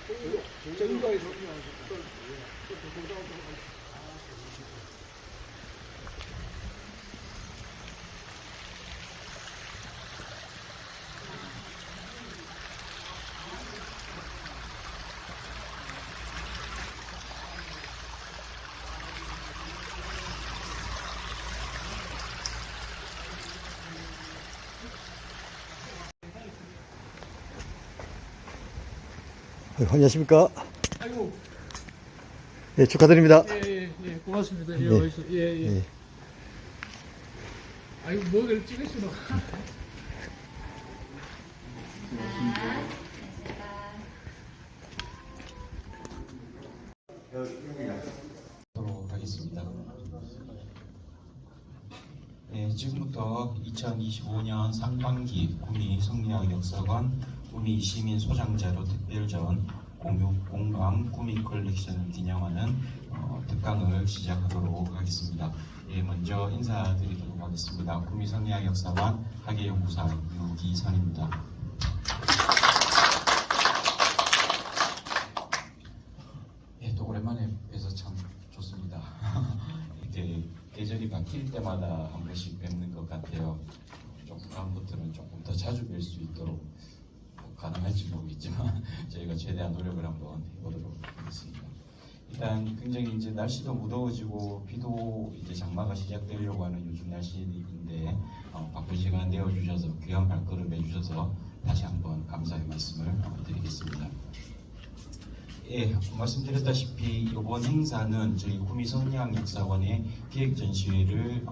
정가에서 안녕하십니까. 아이고 예, 축하드립니다. 예, 고맙습니다. 예, 네. 어디서 예. 예. 아이고 뭐를 찍으시노? 하도록 하겠습니다. 네, 지금부터 2025년 상반기 구미 성리학역사관 구미 시민소장자료 특별전 공강 구미 컬렉션을 기념하는 특강을 시작하도록 하겠습니다. 예, 먼저 인사드리도록 하겠습니다. 구미 성리학역사관 학예연구사 유기선입니다. 예, 또 오랜만에 뵈서 참 좋습니다. 이렇게 계절이 바뀔 때마다 한 번씩 뵙는 것 같아요. 조금 다음부터는 조금 더 자주 뵐 수 있도록 가능할지 모르겠지만 저희가 최대한 노력을 한번 해보도록 하겠습니다. 일단 굉장히 이제 날씨도 무더워지고 비도 이제 장마가 시작되려고 하는 요즘 날씨인데 바쁜 시간 내어주셔서 귀한 발걸음 해주셔서 다시 한번 감사의 말씀을 드리겠습니다. 예, 말씀드렸다시피 이번 행사는 저희 구미 성리학역사관의 기획전시회를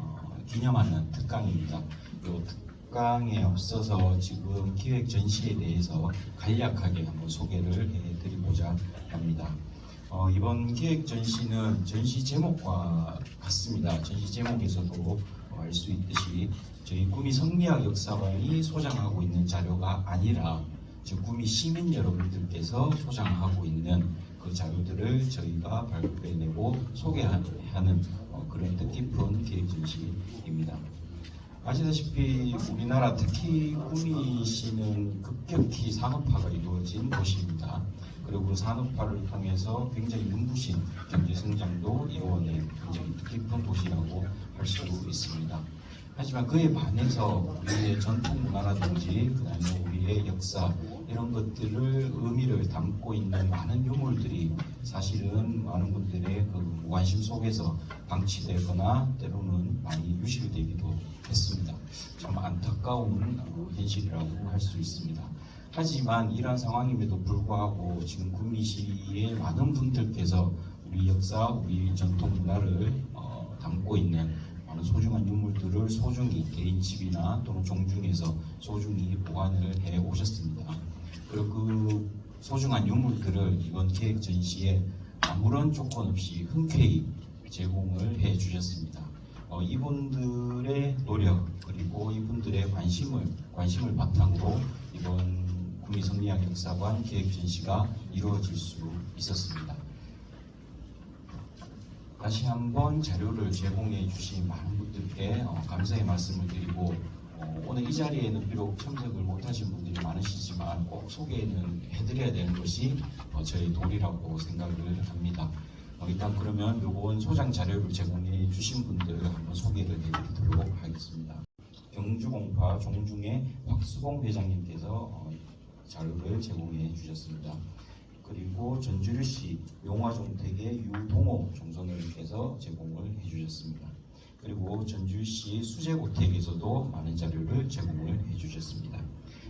기념하는 특강입니다. 이 특강에 앞서서 지금 기획전시에 대해서 간략하게 한번 소개를 해드리고자 합니다. 이번 기획전시는 전시 제목과 같습니다. 전시 제목에서도 알 수 있듯이 저희 구미 성리학역사관이 소장하고 있는 자료가 아니라 즉 구미 시민 여러분들께서 소장하고 있는 그 자료들을 저희가 발표해내고 소개하는 그런 뜻깊은 기획전시입니다. 아시다시피 우리나라 특히 구미시는 급격히 산업화가 이루어진 도시입니다. 그리고 산업화를 통해서 굉장히 눈부신 경제성장도 이루어낸 굉장히 뜻깊은 도시라고 할 수 있습니다. 하지만 그에 반해서 우리의 전통 문화라든지 그다음에 우리의 역사 이런 것들을 의미를 담고 있는 많은 유물들이 사실은 많은 분들의 그 무관심 속에서 방치되거나 때로는 많이 유실되기도 했습니다. 참 안타까운 현실이라고 할 수 있습니다. 하지만 이러한 상황임에도 불구하고 지금 구미시의 많은 분들께서 우리 역사, 우리 전통 문화를 담고 있는 많은 소중한 유물들을 소중히 개인 집이나 또는 종중에서 소중히 보관을 해 오셨습니다. 그리고 그 소중한 유물들을 이번 기획 전시에 아무런 조건 없이 흔쾌히 제공을 해 주셨습니다. 이분들의 노력 그리고 이분들의 관심을 바탕으로 이번 구미 성리학역사관 기획 전시가 이루어질 수 있었습니다. 다시 한번 자료를 제공해 주신 많은 분들께 감사의 말씀을 드리고 오늘 이 자리에는 비록 참석을 못하신 분들이 많으시지만 꼭 소개는 해드려야 되는 것이 저희 도리라고 생각을 합니다. 일단 그러면 이번 소장 자료를 제공해 주신 분들을 한번 소개를 해드리도록 하겠습니다. 경주공파 종중의 박수봉 회장님께서 자료를 제공해 주셨습니다. 그리고 전주시 용화종택의 유동호 종선님께서 제공을 해주셨습니다. 그리고 전주시 수제고택에서도 많은 자료를 제공을 해주셨습니다.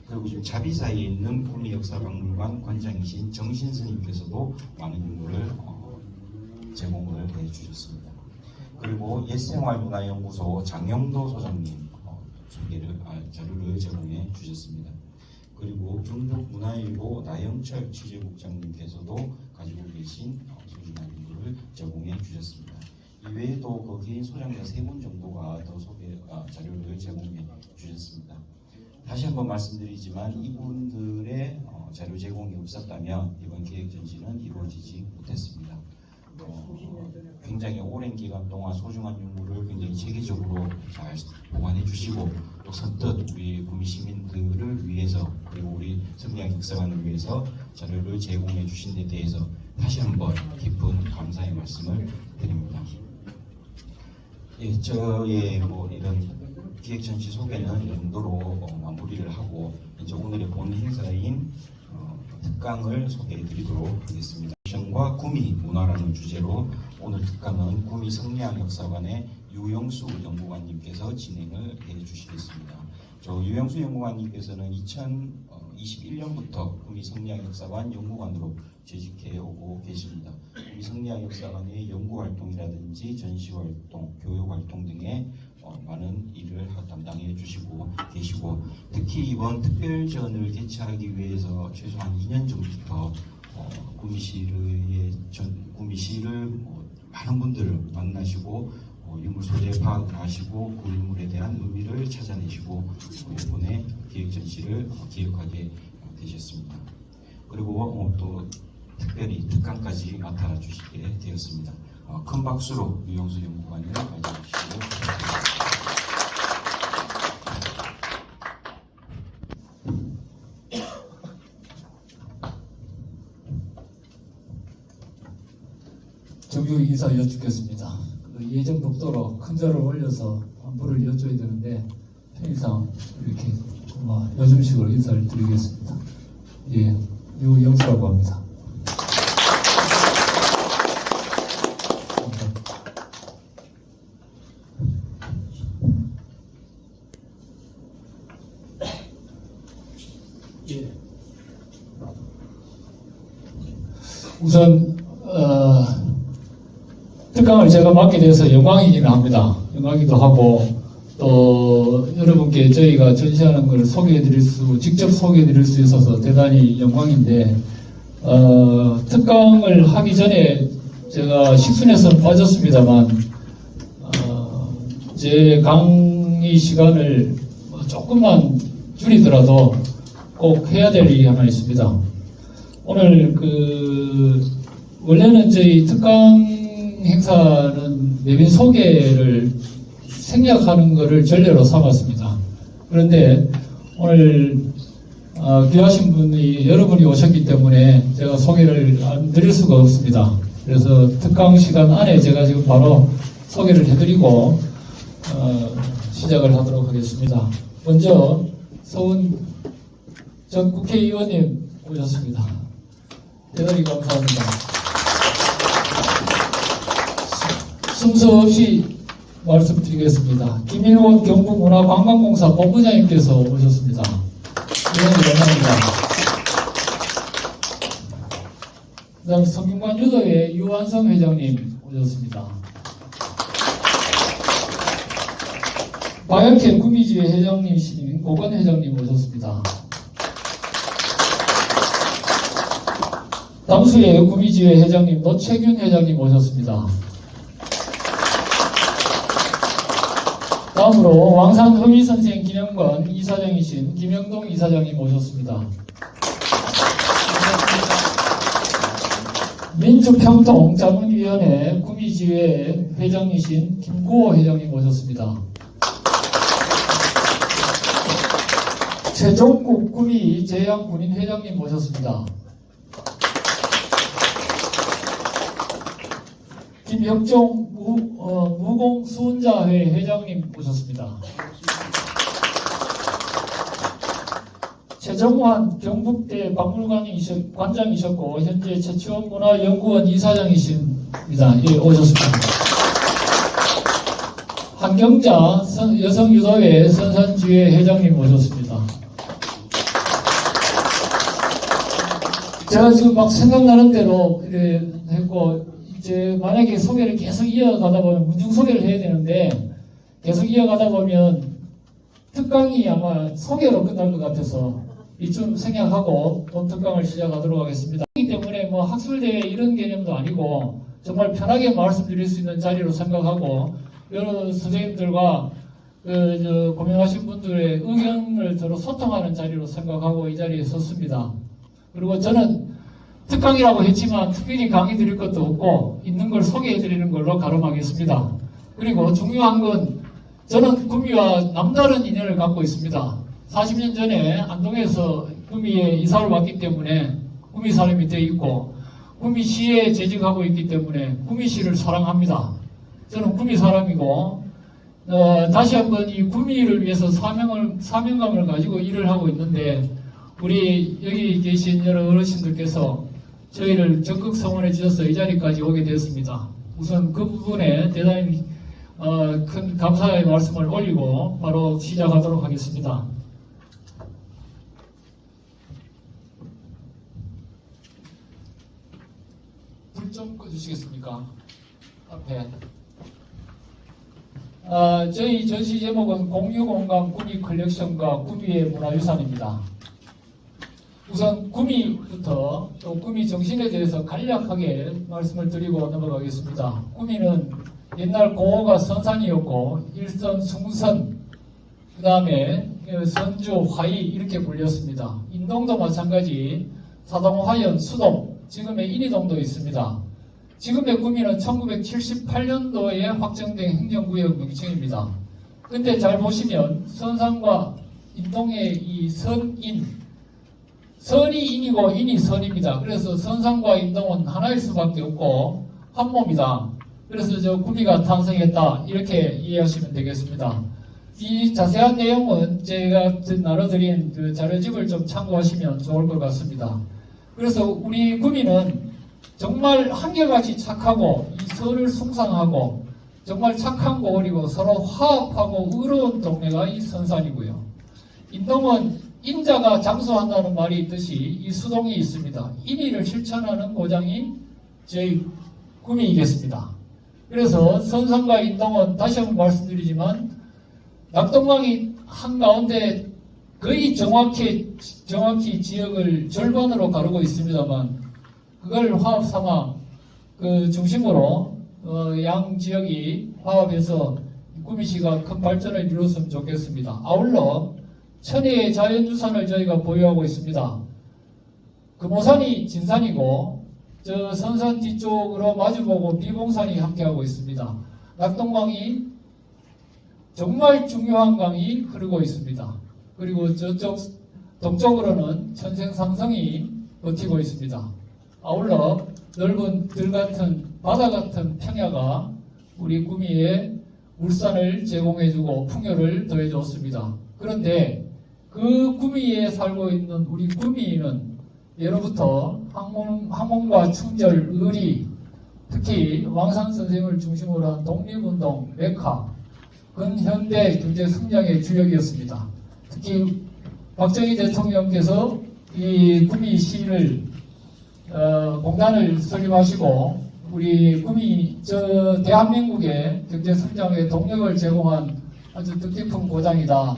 그리고 지금 자비사에 있는 구미역사박물관 관장이신 정신스님께서도 많은 유물을 제공을 해주셨습니다. 그리고 옛생활문화연구소 장영도 소장님 자료를 제공해 주셨습니다. 그리고 경북문화일보 나영철 취재국장님께서도 가지고 계신 소중한 유물을 제공해 주셨습니다. 이외에도 거기 소장자 3분 정도가 더 자료를 제공해 주셨습니다. 다시 한번 말씀드리지만 이분들의 자료 제공이 없었다면 이번 기획 전시는 이루어지지 못했습니다. 굉장히 오랜 기간 동안 소중한 유물을 굉장히 체계적으로 잘 보관해 주시고 또 선뜻 우리 구미 시민들을 위해서 그리고 우리 성리학 역사관을 위해서 자료를 제공해 주신 데 대해서 다시 한번 깊은 감사의 말씀을 드립니다. 예, 저의 이런 기획 전시 소개는 이 정도로 마무리를 하고 이제 오늘의 본 행사인 특강을 소개해 드리도록 하겠습니다. 과 구미 문화라는 주제로 오늘 특강은 구미 성리학 역사관의 유영수 연구관님께서 진행을 해 주시겠습니다. 저 유영수 연구관님께서는 2021년부터 구미 성리학 역사관 연구관으로 재직해 오고 계십니다. 구미 성리학 역사관의 연구 활동이라든지 전시 활동, 교육 활동 등의 많은 일을 담당해 주시고 계시고, 특히 이번 특별전을 개최하기 위해서 최소한 2년 전부터 구미시를 많은 분들을 만나시고 유물 소재 파악을 하시고 그 유물에 대한 의미를 찾아내시고 이번에 기획 전시를 기획하게 되셨습니다. 그리고 또 특별히 특강까지 맡아주시게 되었습니다. 큰 박수로 유영수 연구관을 맞이해주시고 부탁드립니다. 정규 인사 여쭙겠습니다. 예정 독도로 큰 절을 올려서 안부를 여쭤야 되는데 편의상 이렇게 요즘식으로 인사를 드리겠습니다. 예, 유영수라고 합니다. 예. 우선 특강을 제가 맡게 돼서 영광이기는 합니다. 영광이기도 하고 또 여러분께 저희가 전시하는 걸 직접 소개해드릴 수 있어서 대단히 영광인데 특강을 하기 전에 제가 식순에서는 빠졌습니다만 제 강의 시간을 조금만 줄이더라도 꼭 해야 될 일이 하나 있습니다. 오늘 원래는 저희 특강 행사는 내빈 소개를 생략하는 것을 전례로 삼았습니다. 그런데 오늘 귀하신 분이 여러분이 오셨기 때문에 제가 소개를 안 드릴 수가 없습니다. 그래서 특강 시간 안에 제가 지금 바로 소개를 해드리고 시작을 하도록 하겠습니다. 먼저 서훈 전 국회의원님 오셨습니다. 대단히 감사합니다. 순서 없이 말씀드리겠습니다. 김일원 경북문화관광공사 본부장님께서 오셨습니다. 대단히 감사합니다. 그 다음 성균관 유도회 유한성 회장님 오셨습니다. 박약현 구미지회 회장님이신 고건 회장님 오셨습니다. 담수회 구미지회 회장님 노채균 회장님 오셨습니다. 다음으로 왕산 허미선생 기념관 이사장이신 김영동 이사장님 오셨습니다. 민주평통자문위원회 구미지회 회장이신 김구호 회장님 오셨습니다. 최종국 구미 제양군인 회장님 모셨습니다. 김혁종 무공수훈자회 회장님 모셨습니다. 최정환 경북대 박물관장이셨고 현재 최치원문화연구원 이사장이십니다. 예, 오셨습니다. 한경자 여성유도회 선산지회 회장님 모셨습니다. 제가 지금 막 생각나는 대로 이래 했고 이제 만약에 소개를 계속 이어가다 보면 문중 소개를 해야 되는데 계속 이어가다 보면 특강이 아마 소개로 끝날 것 같아서 이쯤 생략하고 본 특강을 시작하도록 하겠습니다. 그렇기 때문에 뭐 학술대회 이런 개념도 아니고 정말 편하게 말씀드릴 수 있는 자리로 생각하고 여러 선생님들과 고민하신 분들의 의견을 서로 소통하는 자리로 생각하고 이 자리에 섰습니다. 그리고 저는 특강이라고 했지만 특별히 강의 드릴 것도 없고 있는 걸 소개해 드리는 걸로 가름하겠습니다. 그리고 중요한 건 저는 구미와 남다른 인연을 갖고 있습니다. 40년 전에 안동에서 구미에 이사를 왔기 때문에 구미 사람이 되어 있고 구미시에 재직하고 있기 때문에 구미시를 사랑합니다. 저는 구미 사람이고 다시 한번 이 구미를 위해서 사명감을 가지고 일을 하고 있는데 우리 여기 계신 여러 어르신들께서 저희를 적극 성원해 주셔서 이 자리까지 오게 되었습니다. 우선 그 부분에 대단히 큰 감사의 말씀을 올리고 바로 시작하도록 하겠습니다. 불 좀 꺼주시겠습니까? 앞에. 저희 전시 제목은 공유공간 구미 컬렉션과 구미의 문화유산입니다. 우선 구미부터 또 구미 정신에 대해서 간략하게 말씀을 드리고 넘어가겠습니다. 구미는 옛날 고어가 선산이었고 일선, 숭선, 그 다음에 선주, 화이 이렇게 불렸습니다. 인동도 마찬가지 사동, 화연, 수동, 지금의 인이동도 있습니다. 지금의 구미는 1978년도에 확정된 행정구역 명칭입니다. 근데 잘 보시면 선산과 인동의 이 선인, 선이 인이고 인이 선입니다. 그래서 선산과 인동은 하나일 수밖에 없고 한 몸이다. 그래서 저 구미가 탄생했다. 이렇게 이해하시면 되겠습니다. 이 자세한 내용은 제가 나눠드린 그 자료집을 좀 참고하시면 좋을 것 같습니다. 그래서 우리 구미는 정말 한결같이 착하고 이 서를 숭상하고 정말 착한 고을이고 서로 화합하고 의로운 동네가 이 선산이고요. 인동은 인자가 장수한다는 말이 있듯이 이 수동이 있습니다. 인의를 실천하는 고장이 저희 구미이겠습니다. 그래서 선산과 인동은 다시 한번 말씀드리지만 낙동강이 한가운데 거의 정확히 지역을 절반으로 가르고 있습니다만 그걸 화합 삼아 그 중심으로 양 지역이 화합해서 구미시가 큰 발전을 이루었으면 좋겠습니다. 아울러 천혜의 자연유산을 저희가 보유하고 있습니다. 금오산이 진산이고 저 선산 뒤쪽으로 마주보고 비봉산이 함께하고 있습니다. 낙동강이 정말 중요한 강이 흐르고 있습니다. 그리고 저쪽 동쪽으로는 천생상성이 버티고 있습니다. 아울러 넓은 들같은 바다같은 평야가 우리 구미에 물산을 제공해주고 풍요를 더해줬습니다. 그런데 그 구미에 살고 있는 우리 구미인은 예로부터 학문과 충절, 의리, 특히 왕상 선생을 중심으로 한 독립운동, 메카, 근현대 경제 성장의 주역이었습니다. 특히 박정희 대통령께서 이 구미시를 공단을 설립하시고 우리 구미 대한민국의 경제 성장에 동력을 제공한 아주 뜻깊은 고장이다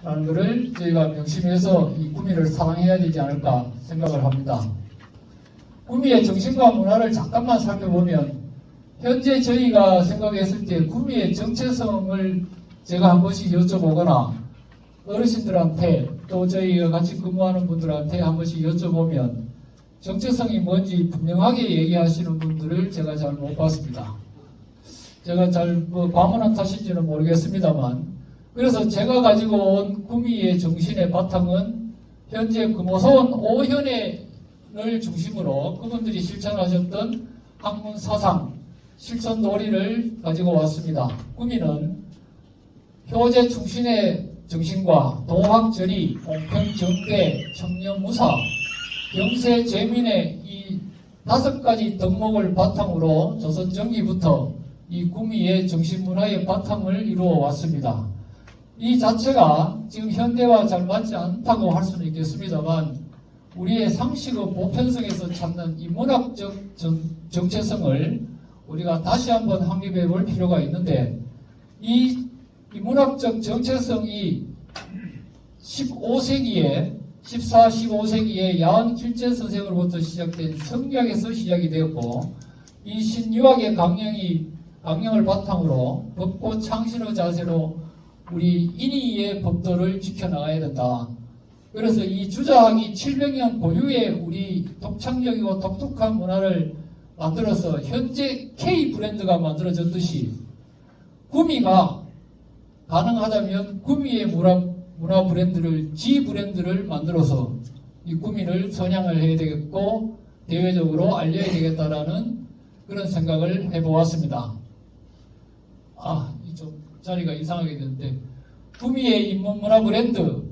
라는 것을 저희가 명심해서 이 구미를 사랑해야 되지 않을까 생각을 합니다. 구미의 정신과 문화를 잠깐만 살펴보면 현재 저희가 생각했을 때 구미의 정체성을 제가 한 번씩 여쭤보거나 어르신들한테 또 저희가 같이 근무하는 분들한테 한 번씩 여쭤보면 정체성이 뭔지 분명하게 얘기하시는 분들을 제가 잘 못 봤습니다. 제가 잘 과문한 탓인지는 모르겠습니다만 그래서 제가 가지고 온 구미의 정신의 바탕은 현재 금오선 오현회를 중심으로 그분들이 실천하셨던 학문 사상, 실천 도리를 가지고 왔습니다. 구미는 효제 충신의 정신과 동학절이, 공평정대, 청렴무사, 경세 재민의 이 5가지 덕목을 바탕으로 조선 전기부터 이 구미의 정신문화의 바탕을 이루어 왔습니다. 이 자체가 지금 현대와 잘 맞지 않다고 할 수는 있겠습니다만 우리의 상식의 보편성에서 찾는 이 문학적 정체성을 우리가 다시 한번 확립해 볼 필요가 있는데 이 문학적 정체성이 14, 15세기에 야한 길제 선생으로부터 시작된 성리학에서 시작이 되었고 이 신유학의 강령을 바탕으로 법고 창신의 자세로 우리 인의의 법도를 지켜나가야 된다. 그래서 이 주자학이 700년 고유의 우리 독창적이고 독특한 문화를 만들어서 현재 K 브랜드가 만들어졌듯이 구미가 가능하다면 구미의 문화 브랜드를 지 브랜드를 만들어서 이 구미를 선양을 해야 되겠고 대외적으로 알려야 되겠다라는 그런 생각을 해보았습니다. 이쪽 자리가 이상하게 됐는데 구미의 인문문화 브랜드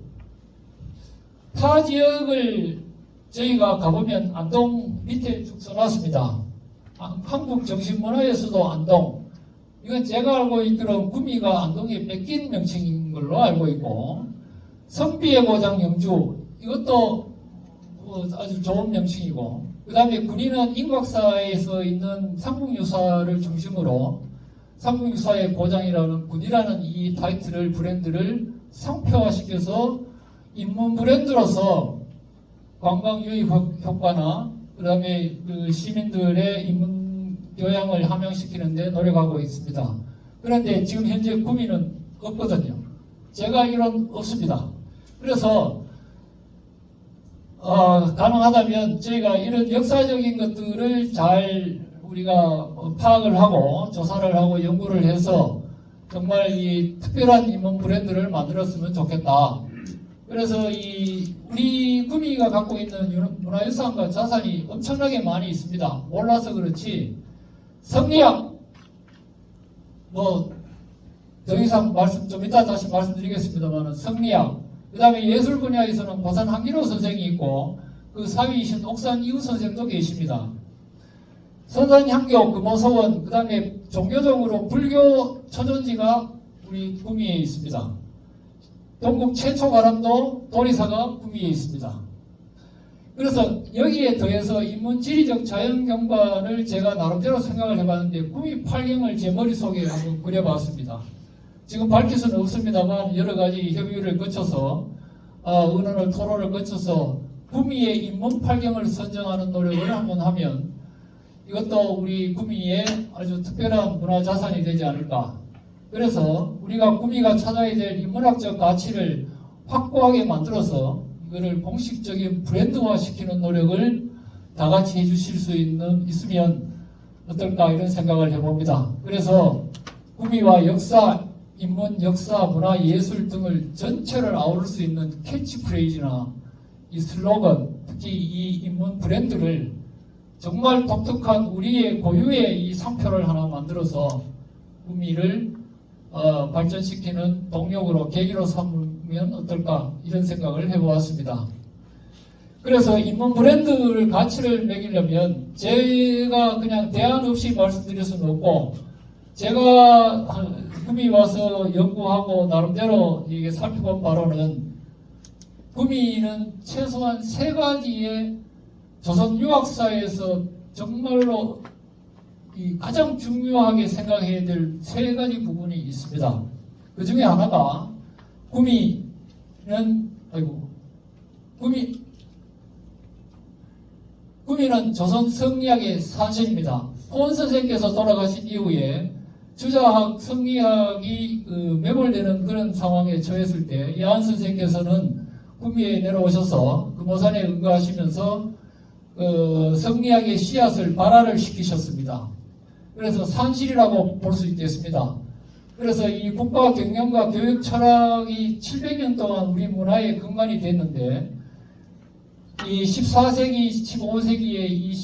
타 지역을 저희가 가보면 안동 밑에 쭉 써놨습니다. 한국정신문화에서도 안동 이건 제가 알고 있기로는 구미가 안동에 뺏긴 명칭인 걸로 알고 있고 선비의 고장 영주 이것도 아주 좋은 명칭이고 그 다음에 군인은 인곽사에서 있는 삼국유사를 중심으로 삼국유사의 고장이라는 군이라는 이 타이틀을 브랜드를 상표화시켜서 인문 브랜드로서 관광 유입 효과나 그 다음에 그 시민들의 인문 교양을 함양시키는 데 노력하고 있습니다. 그런데 지금 현재 구미는 없거든요. 제가 알기로는 없습니다. 그래서 가능하다면 저희가 이런 역사적인 것들을 잘 우리가 파악을 하고 조사를 하고 연구를 해서 정말 이 특별한 인문 브랜드를 만들었으면 좋겠다. 그래서 우리 구미가 갖고 있는 문화유산과 자산이 엄청나게 많이 있습니다. 몰라서 그렇지 성리학 더 이상 좀 이따 다시 말씀드리겠습니다만 성리학 그 다음에 예술 분야에서는 고산 한기로 선생이 있고 그 사위이신 옥산 이우 선생도 계십니다. 선산향교 금호서원 그 다음에 종교적으로 불교 처존지가 우리 구미에 있습니다. 동국 최초 가람도 도리사가 구미에 있습니다. 그래서 여기에 더해서 인문지리적 자연경관을 제가 나름대로 생각을 해봤는데 구미 팔경을 제 머릿속에 한번 그려봤습니다. 지금 밝힐 수는 없습니다만 여러 가지 협의를 거쳐서 의논을 토론을 거쳐서 구미의 인문 팔경을 선정하는 노력을 한번 하면 이것도 우리 구미의 아주 특별한 문화자산이 되지 않을까. 그래서 우리가 구미가 찾아야 될 인문학적 가치를 확고하게 만들어서 이거를 공식적인 브랜드화 시키는 노력을 다 같이 해주실 수 있으면 어떨까 이런 생각을 해봅니다. 그래서 구미와 역사, 인문, 역사, 문화, 예술 등을 전체를 아우를 수 있는 캐치프레이즈나 이 슬로건, 특히 이 인문 브랜드를 정말 독특한 우리의 고유의 이 상표를 하나 만들어서 구미를 발전시키는 동력으로 계기로 삼으면 어떨까 이런 생각을 해보았습니다. 그래서 인문 브랜드를 가치를 매기려면 제가 그냥 대안 없이 말씀드릴 수는 없고 제가 구미 와서 연구하고 나름대로 이게 살펴본 바로는 구미는 최소한 3가지의 조선 유학사에서 정말로 가장 중요하게 생각해야 될 3가지 부분이 있습니다. 그 중에 하나가 구미는 조선 성리학의 산실입니다. 호원 선생께서 돌아가신 이후에 주자학, 성리학이 매몰되는 그런 상황에 처했을 때 야한 선생께서는 구미에 내려오셔서 금오산에 응가하시면서 성리학의 씨앗을 발화를 시키셨습니다. 그래서 산실이라고 볼 수 있겠습니다. 그래서 이 국가 경영과 교육 철학이 700년 동안 우리 문화의 근간이 됐는데 이 14세기, 15세기에 이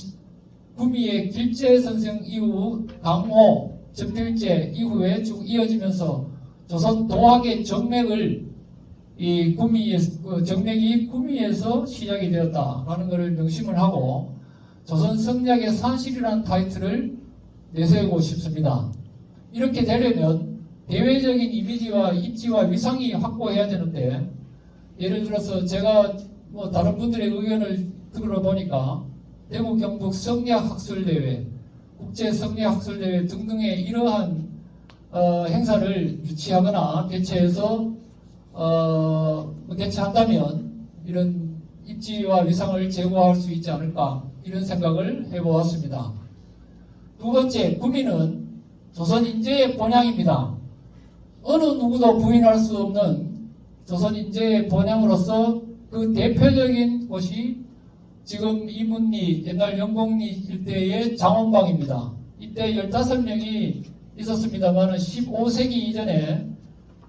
구미의 길제 선생 이후 강호, 정필제 이후에 쭉 이어지면서 조선 도학의 정맥을 이 정맥이 구미에서 시작이 되었다라는 것을 명심을 하고 조선 성리학의 산실이라는 타이틀을 내세우고 싶습니다. 이렇게 되려면 대외적인 이미지와 입지와 위상이 확보해야 되는데 예를 들어서 제가 다른 분들의 의견을 들어보니까 대구 경북 성리학 학술대회, 국제 성리학 학술대회 등등의 이러한 행사를 유치하거나 개최해서 개최한다면 이런 입지와 위상을 제고할 수 있지 않을까 이런 생각을 해보았습니다. 두 번째, 구미는 조선 인재의 본향입니다. 어느 누구도 부인할 수 없는 조선 인재의 본향으로서 그 대표적인 곳이 지금 이문리, 옛날 영곡리 일대의 장원방입니다. 이때 15명이 있었습니다만 15세기 이전에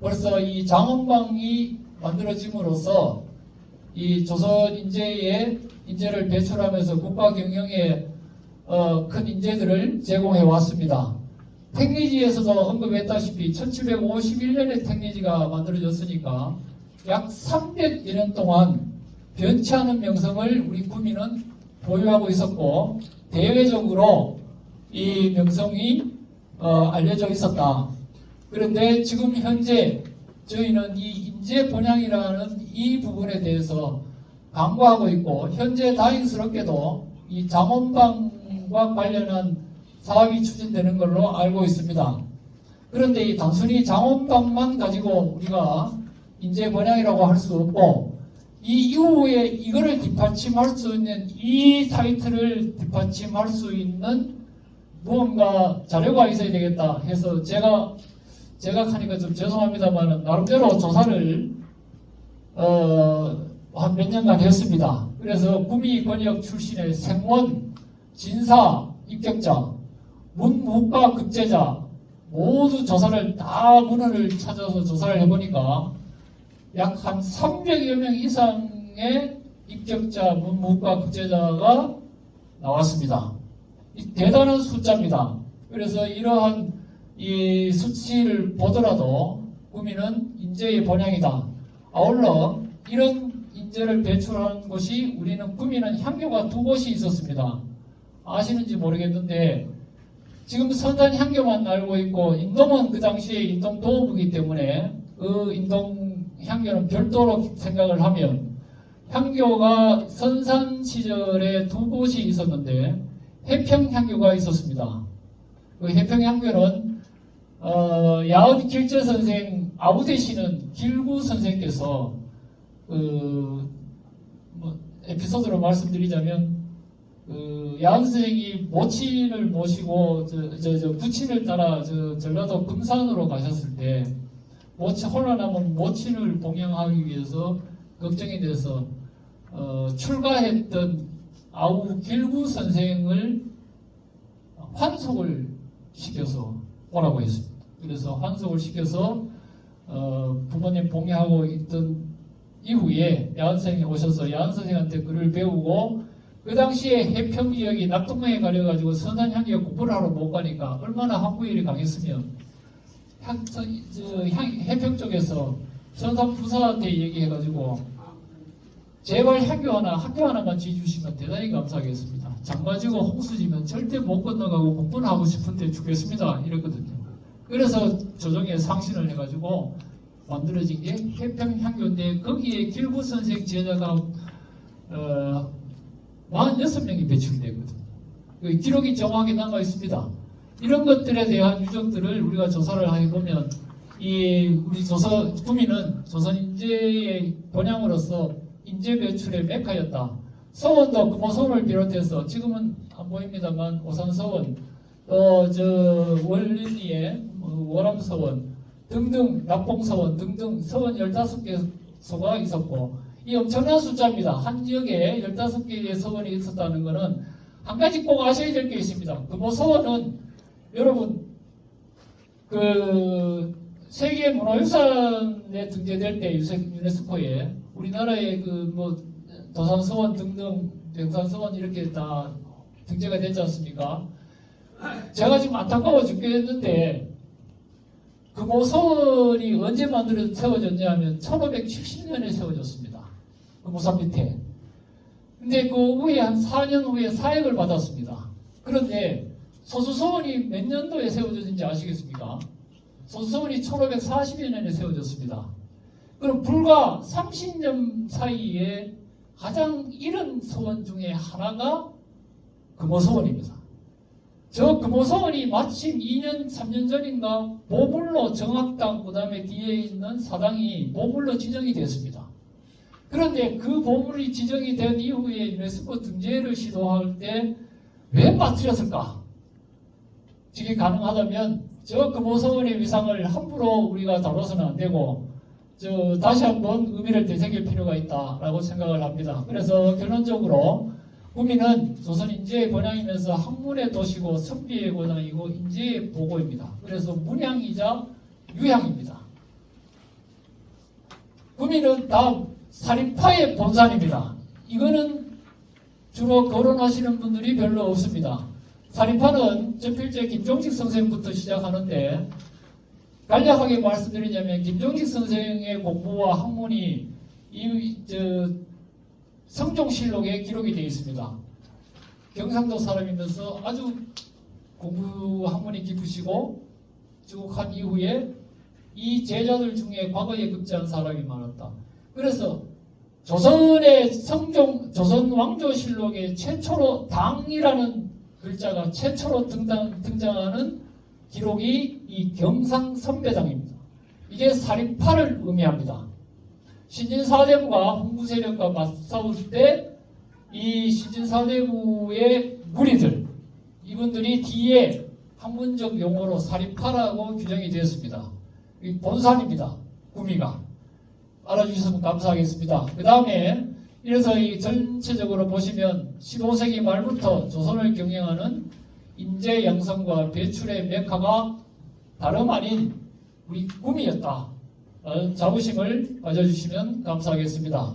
벌써 이 장원방이 만들어짐으로써 이 조선 인재를 배출하면서 국가 경영에 큰 인재들을 제공해 왔습니다. 택리지에서도 언급했다시피 1751년에 택리지가 만들어졌으니까 약 300여 년 동안 변치 않은 명성을 우리 구민은 보유하고 있었고, 대외적으로 이 명성이 알려져 있었다. 그런데 지금 현재 저희는 이 인재 번향이라는 이 부분에 대해서 강구하고 있고, 현재 다행스럽게도 이 장원방과 관련한 사업이 추진되는 걸로 알고 있습니다. 그런데 이 단순히 장원방만 가지고 우리가 인재 번향이라고 할 수 없고, 이 이후에 이거를 뒷받침할 수 있는, 이 타이틀을 뒷받침할 수 있는 무언가 자료가 있어야 되겠다 해서 제가 하니까 좀 죄송합니다만 나름대로 조사를 한 몇 년간 했습니다. 그래서 구미권역 출신의 생원, 진사, 입격자, 문무과 급제자 모두 조사를 다 문헌을 찾아서 조사를 해보니까 약 한 300여 명 이상의 입격자, 문무과 급제자가 나왔습니다. 대단한 숫자입니다. 그래서 이러한 이 수치를 보더라도 구미는 인재의 본향이다. 아울러 이런 인재를 배출하는 곳이, 우리는 구미는 향교가 2곳이 있었습니다. 아시는지 모르겠는데 지금 선산 향교만 알고 있고, 인동은 그 당시에 인동도읍이기 때문에 그 인동 향교는 별도로 생각을 하면, 향교가 선산 시절에 2곳이 있었는데 해평향교가 있었습니다. 그 해평향교는 야은 길재 선생 아부 되시는 길구 선생께서 에피소드로 말씀드리자면, 야은 선생이 모친을 모시고 부친을 따라 전라도 금산으로 가셨을 때 홀로 남은 모친을 봉양하기 위해서 걱정이 돼서 출가했던 아우 길구 선생을 환속을 시켜서 오라고 했습니다. 그래서 환속을 시켜서 부모님 봉양하고 있던 이후에 야은 선생이 오셔서 야은 선생한테 글을 배우고, 그 당시에 해평 지역이 낙동강에 가려가지고 선산향기가 공부를 하러 못 가니까 얼마나 항구열이 강했으면 해평 쪽에서 선산 부사한테 얘기해가지고 제발 학교 하나만 지어주시면 대단히 감사하겠습니다. 장마지고 홍수지면 절대 못 건너가고 공부는 하고 싶은데 죽겠습니다. 이랬거든요. 그래서 조정에 상신을 해가지고 만들어진 게 해평향교인데, 거기에 길구 선생 제자가 46명이 배출되거든요. 기록이 정확히 남아 있습니다. 이런 것들에 대한 유적들을 우리가 조사를 해보면, 우리 구미는 조선 인재의 본향으로서 인재 배출의 메카였다. 서원도 금호서원을 비롯해서, 지금은 안 보입니다만 오산서원, 또 월린리의 월암서원 등등, 낙봉서원 등등 서원 15개소가 있었고, 이 엄청난 숫자입니다. 한 지역에 15개의 서원이 있었다는 것은 한 가지 꼭 아셔야 될 게 있습니다. 금호서원은 여러분 세계 문화유산에 등재될 때 유네스코에 우리나라의 도산서원 등등 병산서원 이렇게 다 등재가 됐지 않습니까? 제가 지금 안타까워 죽겠는데, 금호서원이 언제 세워졌냐 하면 1570년에 세워졌습니다. 금호산 밑에. 근데 그 후에 한 4년 후에 사액을 받았습니다. 그런데 소수서원이 몇 년도에 세워졌는지 아시겠습니까? 소수서원이 1540년에 세워졌습니다. 그럼 불과 30년 사이에 가장 이른 서원 중에 하나가 금호서원입니다. 저 금호서원이 마침 2년, 3년 전인가 보물로 정학당, 그 다음에 뒤에 있는 사당이 보물로 지정이 됐습니다. 그런데 그 보물이 지정이 된 이후에 유네스코 등재를 시도할 때 왜 빠뜨렸을까? 이게 가능하다면 저 금호서원의 위상을 함부로 우리가 다뤄서는 안 되고, 다시 한번 의미를 되새길 필요가 있다라고 생각을 합니다. 그래서 결론적으로 구미는 조선 인재의 번향이면서 학문의 도시고 선비의 고장이고 인재의 보고입니다. 그래서 문향이자 유향입니다. 구미는 다 살인파의 본산입니다. 이거는 주로 거론하시는 분들이 별로 없습니다. 살인파는 전필제 김종식 선생부터 시작하는데 간략하게 말씀드리자면 김종식 선생의 공부와 학문이 성종실록에 기록이 되어 있습니다. 경상도 사람이면서 아주 공부 학문이 깊으시고 쭉 한 이후에 이 제자들 중에 과거에 급제한 사람이 많았다. 그래서 조선의 조선 왕조실록에 최초로 당이라는 글자가 최초로 등장하는 기록이 이 경상선배당입니다. 이게 살인파를 의미합니다. 신진사대부가 홍구세력과 맞싸울 때 이 신진사대부의 무리들, 이분들이 뒤에 학문적 용어로 살인파라고 규정이 되었습니다. 이 본산입니다. 구미가. 알아주셔서 감사하겠습니다. 그 다음에 이래서 이 전체적으로 보시면 15세기 말부터 조선을 경영하는 인재 양성과 배출의 메카가 다름 아닌 우리 구미였다. 자부심을 가져주시면 감사하겠습니다.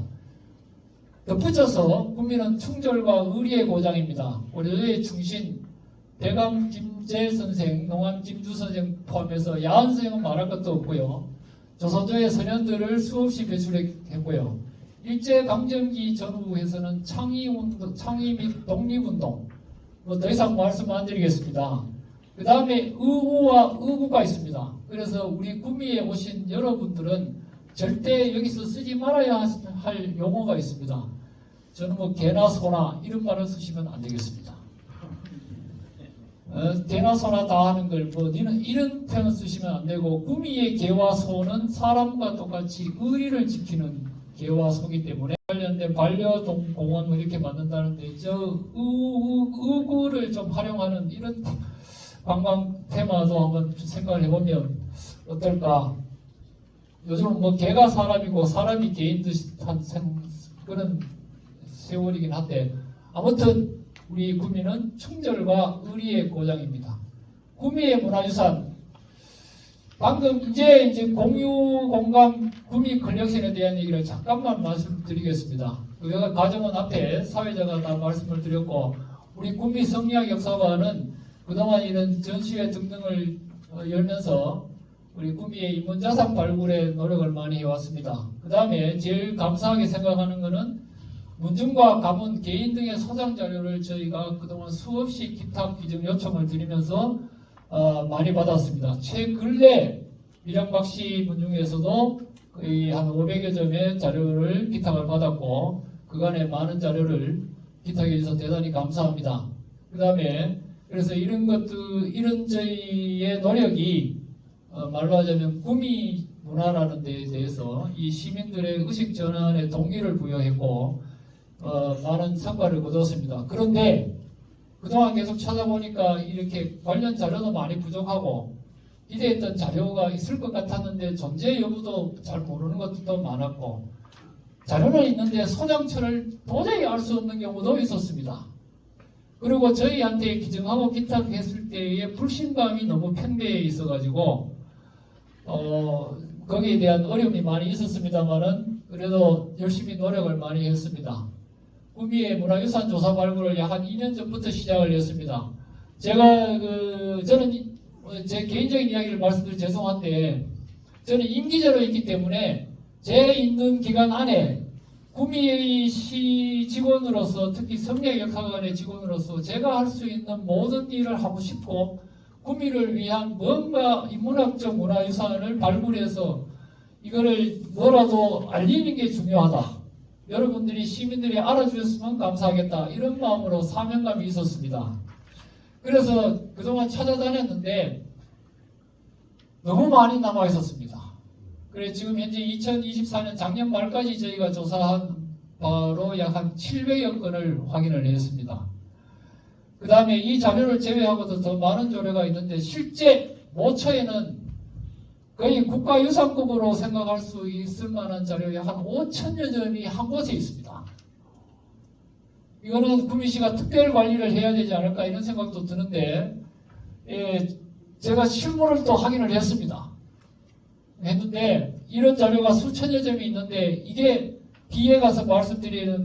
덧붙여서 구미는 충절과 의리의 고장입니다. 고려의 충신 대감 김재 선생, 농암 김주 선생 포함해서 야한 선생은 말할 것도 없고요. 조선조의 선현들을 수없이 배출했고요. 일제강점기 전후에서는 창의 및 독립운동, 더 이상 말씀 안 드리겠습니다. 그 다음에 의우와 의구가 있습니다. 그래서 우리 구미에 오신 여러분들은 절대 여기서 쓰지 말아야 할 용어가 있습니다. 저는 뭐 개나 소나 이런 말을 쓰시면 안 되겠습니다. 개나 소나 다 하는 걸 뭐 이런 표현 쓰시면 안 되고, 구미의 개와 소는 사람과 똑같이 의리를 지키는 개와 소기 때문에 관련된 반려동공원 뭐 이렇게 만든다는데 저 의구를 좀 활용하는 이런 관광 테마도 한번 생각을 해보면 어떨까. 요즘은 뭐 개가 사람이고 사람이 개인 듯한 그런 세월이긴 한데, 아무튼 우리 구미는 충절과 의리의 고장입니다. 구미의 문화유산, 방금 이제 공유 공감 구미 컬렉션에 대한 얘기를 잠깐만 말씀드리겠습니다. 그 과정은 앞에 사회자가 다 말씀을 드렸고, 우리 구미 성리학 역사관은 그동안 이런 전시회 등등을 열면서 우리 구미의 인문자산 발굴에 노력을 많이 해왔습니다. 그 다음에 제일 감사하게 생각하는 것은 문중과 가문, 개인 등의 소장 자료를 저희가 그동안 수없이 기탁 기증 요청을 드리면서 많이 받았습니다. 최근래 밀양박씨 문중에서도 거의 한 500여 점의 자료를 기탁을 받았고, 그간에 많은 자료를 기탁해 주셔서 대단히 감사합니다. 그 다음에 그래서 이런 저희의 노력이 말로 하자면 구미 문화라는 데에 대해서 이 시민들의 의식 전환에 동기를 부여했고 많은 성과를 거뒀습니다. 그런데 그동안 계속 찾아보니까 이렇게 관련 자료도 많이 부족하고 기대했던 자료가 있을 것 같았는데 존재 여부도 잘 모르는 것도 많았고, 자료는 있는데 소장처를 도저히 알 수 없는 경우도 있었습니다. 그리고 저희한테 기증하고 기탁했을 때의 불신감이 너무 팽배해 있어가지고 거기에 대한 어려움이 많이 있었습니다만은 그래도 열심히 노력을 많이 했습니다. 구미의 문화유산 조사 발굴을 약 한 2년 전부터 시작을 했습니다. 저는 제 개인적인 이야기를 말씀드려 죄송한데, 저는 임기제로 있기 때문에 제 있는 기간 안에 구미의 시 직원으로서, 특히 성리역사관의 직원으로서 제가 할 수 있는 모든 일을 하고 싶고, 구미를 위한 뭔가 인문학적 문화유산을 발굴해서 이거를 뭐라도 알리는 게 중요하다. 여러분들이 시민들이 알아주셨으면 감사하겠다. 이런 마음으로 사명감이 있었습니다. 그래서 그동안 찾아다녔는데 너무 많이 남아 있었습니다. 그래서 지금 현재 2024년 작년 말까지 저희가 조사한 바로 약 한 700여 건을 확인을 했습니다. 그 다음에 이 자료를 제외하고도 더 많은 자료가 있는데, 실제 모처에는 거의 국가유산급으로 생각할 수 있을 만한 자료 약 한 5천여 점이 한 곳에 있습니다. 이거는 구미시가 특별 관리를 해야 되지 않을까 이런 생각도 드는데, 제가 실물을 또 확인을 했습니다. 했는데 이런 자료가 수천여 점이 있는데 이게 뒤에 가서 말씀드릴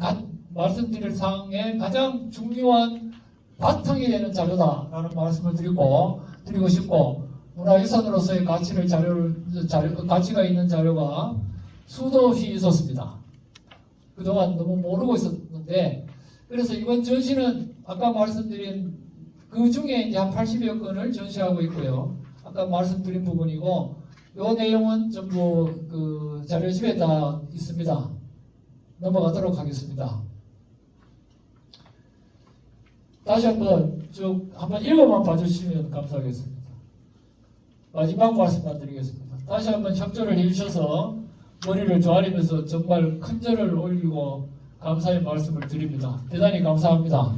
사항의 가장 중요한 바탕이 되는 자료다라는 말씀을 드리고 싶고 문화유산으로서의 가치가 있는 자료가 수도 없이 있었습니다. 그동안 너무 모르고 있었는데 그래서 이번 전시는 아까 말씀드린 그 중에 이제 한 80여 건을 전시하고 있고요. 아까 말씀드린 부분이고 이 내용은 전부 그 자료집에 다 있습니다. 넘어가도록 하겠습니다. 다시 한번 쭉 한번 읽어만 봐주시면 감사하겠습니다. 마지막 말씀만 드리겠습니다. 다시 한번 협조를 해주셔서 머리를 조아리면서 정말 큰 절을 올리고 감사의 말씀을 드립니다. 대단히 감사합니다.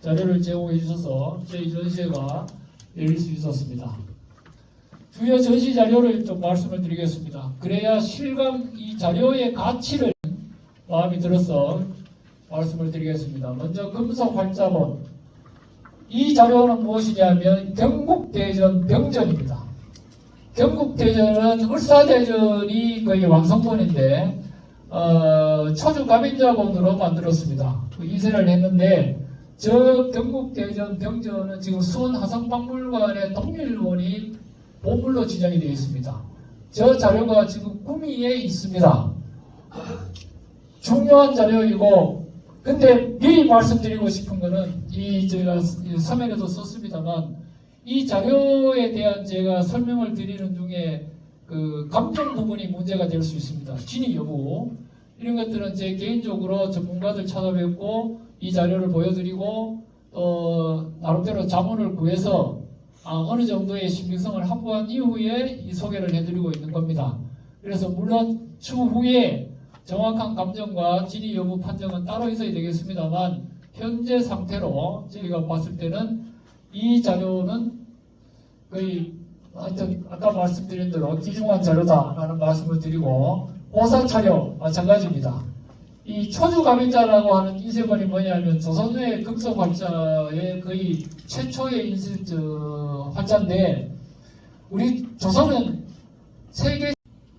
자료를 제공해 주셔서 저희 전시회가 열릴 수 있었습니다. 주요 전시 자료를 좀 말씀을 드리겠습니다. 그래야 실감 이 자료의 가치를 마음이 들어서 말씀을 드리겠습니다. 먼저 금속 활자본. 이 자료는 무엇이냐면 경국대전 병전입니다. 경국대전은 을사대전이 거의 완성본인데 초주가민자본으로 만들었습니다. 인쇄를 했는데 저 경국대전 병전은 지금 수원화성박물관의 동일본이 보물로 지정이 되어 있습니다. 저 자료가 지금 구미에 있습니다. 중요한 자료이고 근데 미리 말씀드리고 싶은 거는 제가 서면에도 썼습니다만 이 자료에 대한 제가 설명을 드리는 중에 그 감정 부분이 문제가 될 수 있습니다. 진위 여부 이런 것들은 제 개인적으로 전문가들 찾아뵙고 이 자료를 보여드리고 나름대로 자문을 구해서 어느 정도의 신빙성을 확보한 이후에 이 소개를 해드리고 있는 겁니다. 그래서 물론 추후에 정확한 감정과 진위 여부 판정은 따로 있어야 되겠습니다만 현재 상태로 저희가 봤을 때는 이 자료는 거의 하여튼 아까 말씀드린 대로 귀중한 자료다라는 말씀을 드리고 보사차료 마찬가지입니다. 이 초주가민자라고 하는 인쇄본이 뭐냐면 조선의 금속활자의 거의 최초의 활자인데 우리 조선은 세계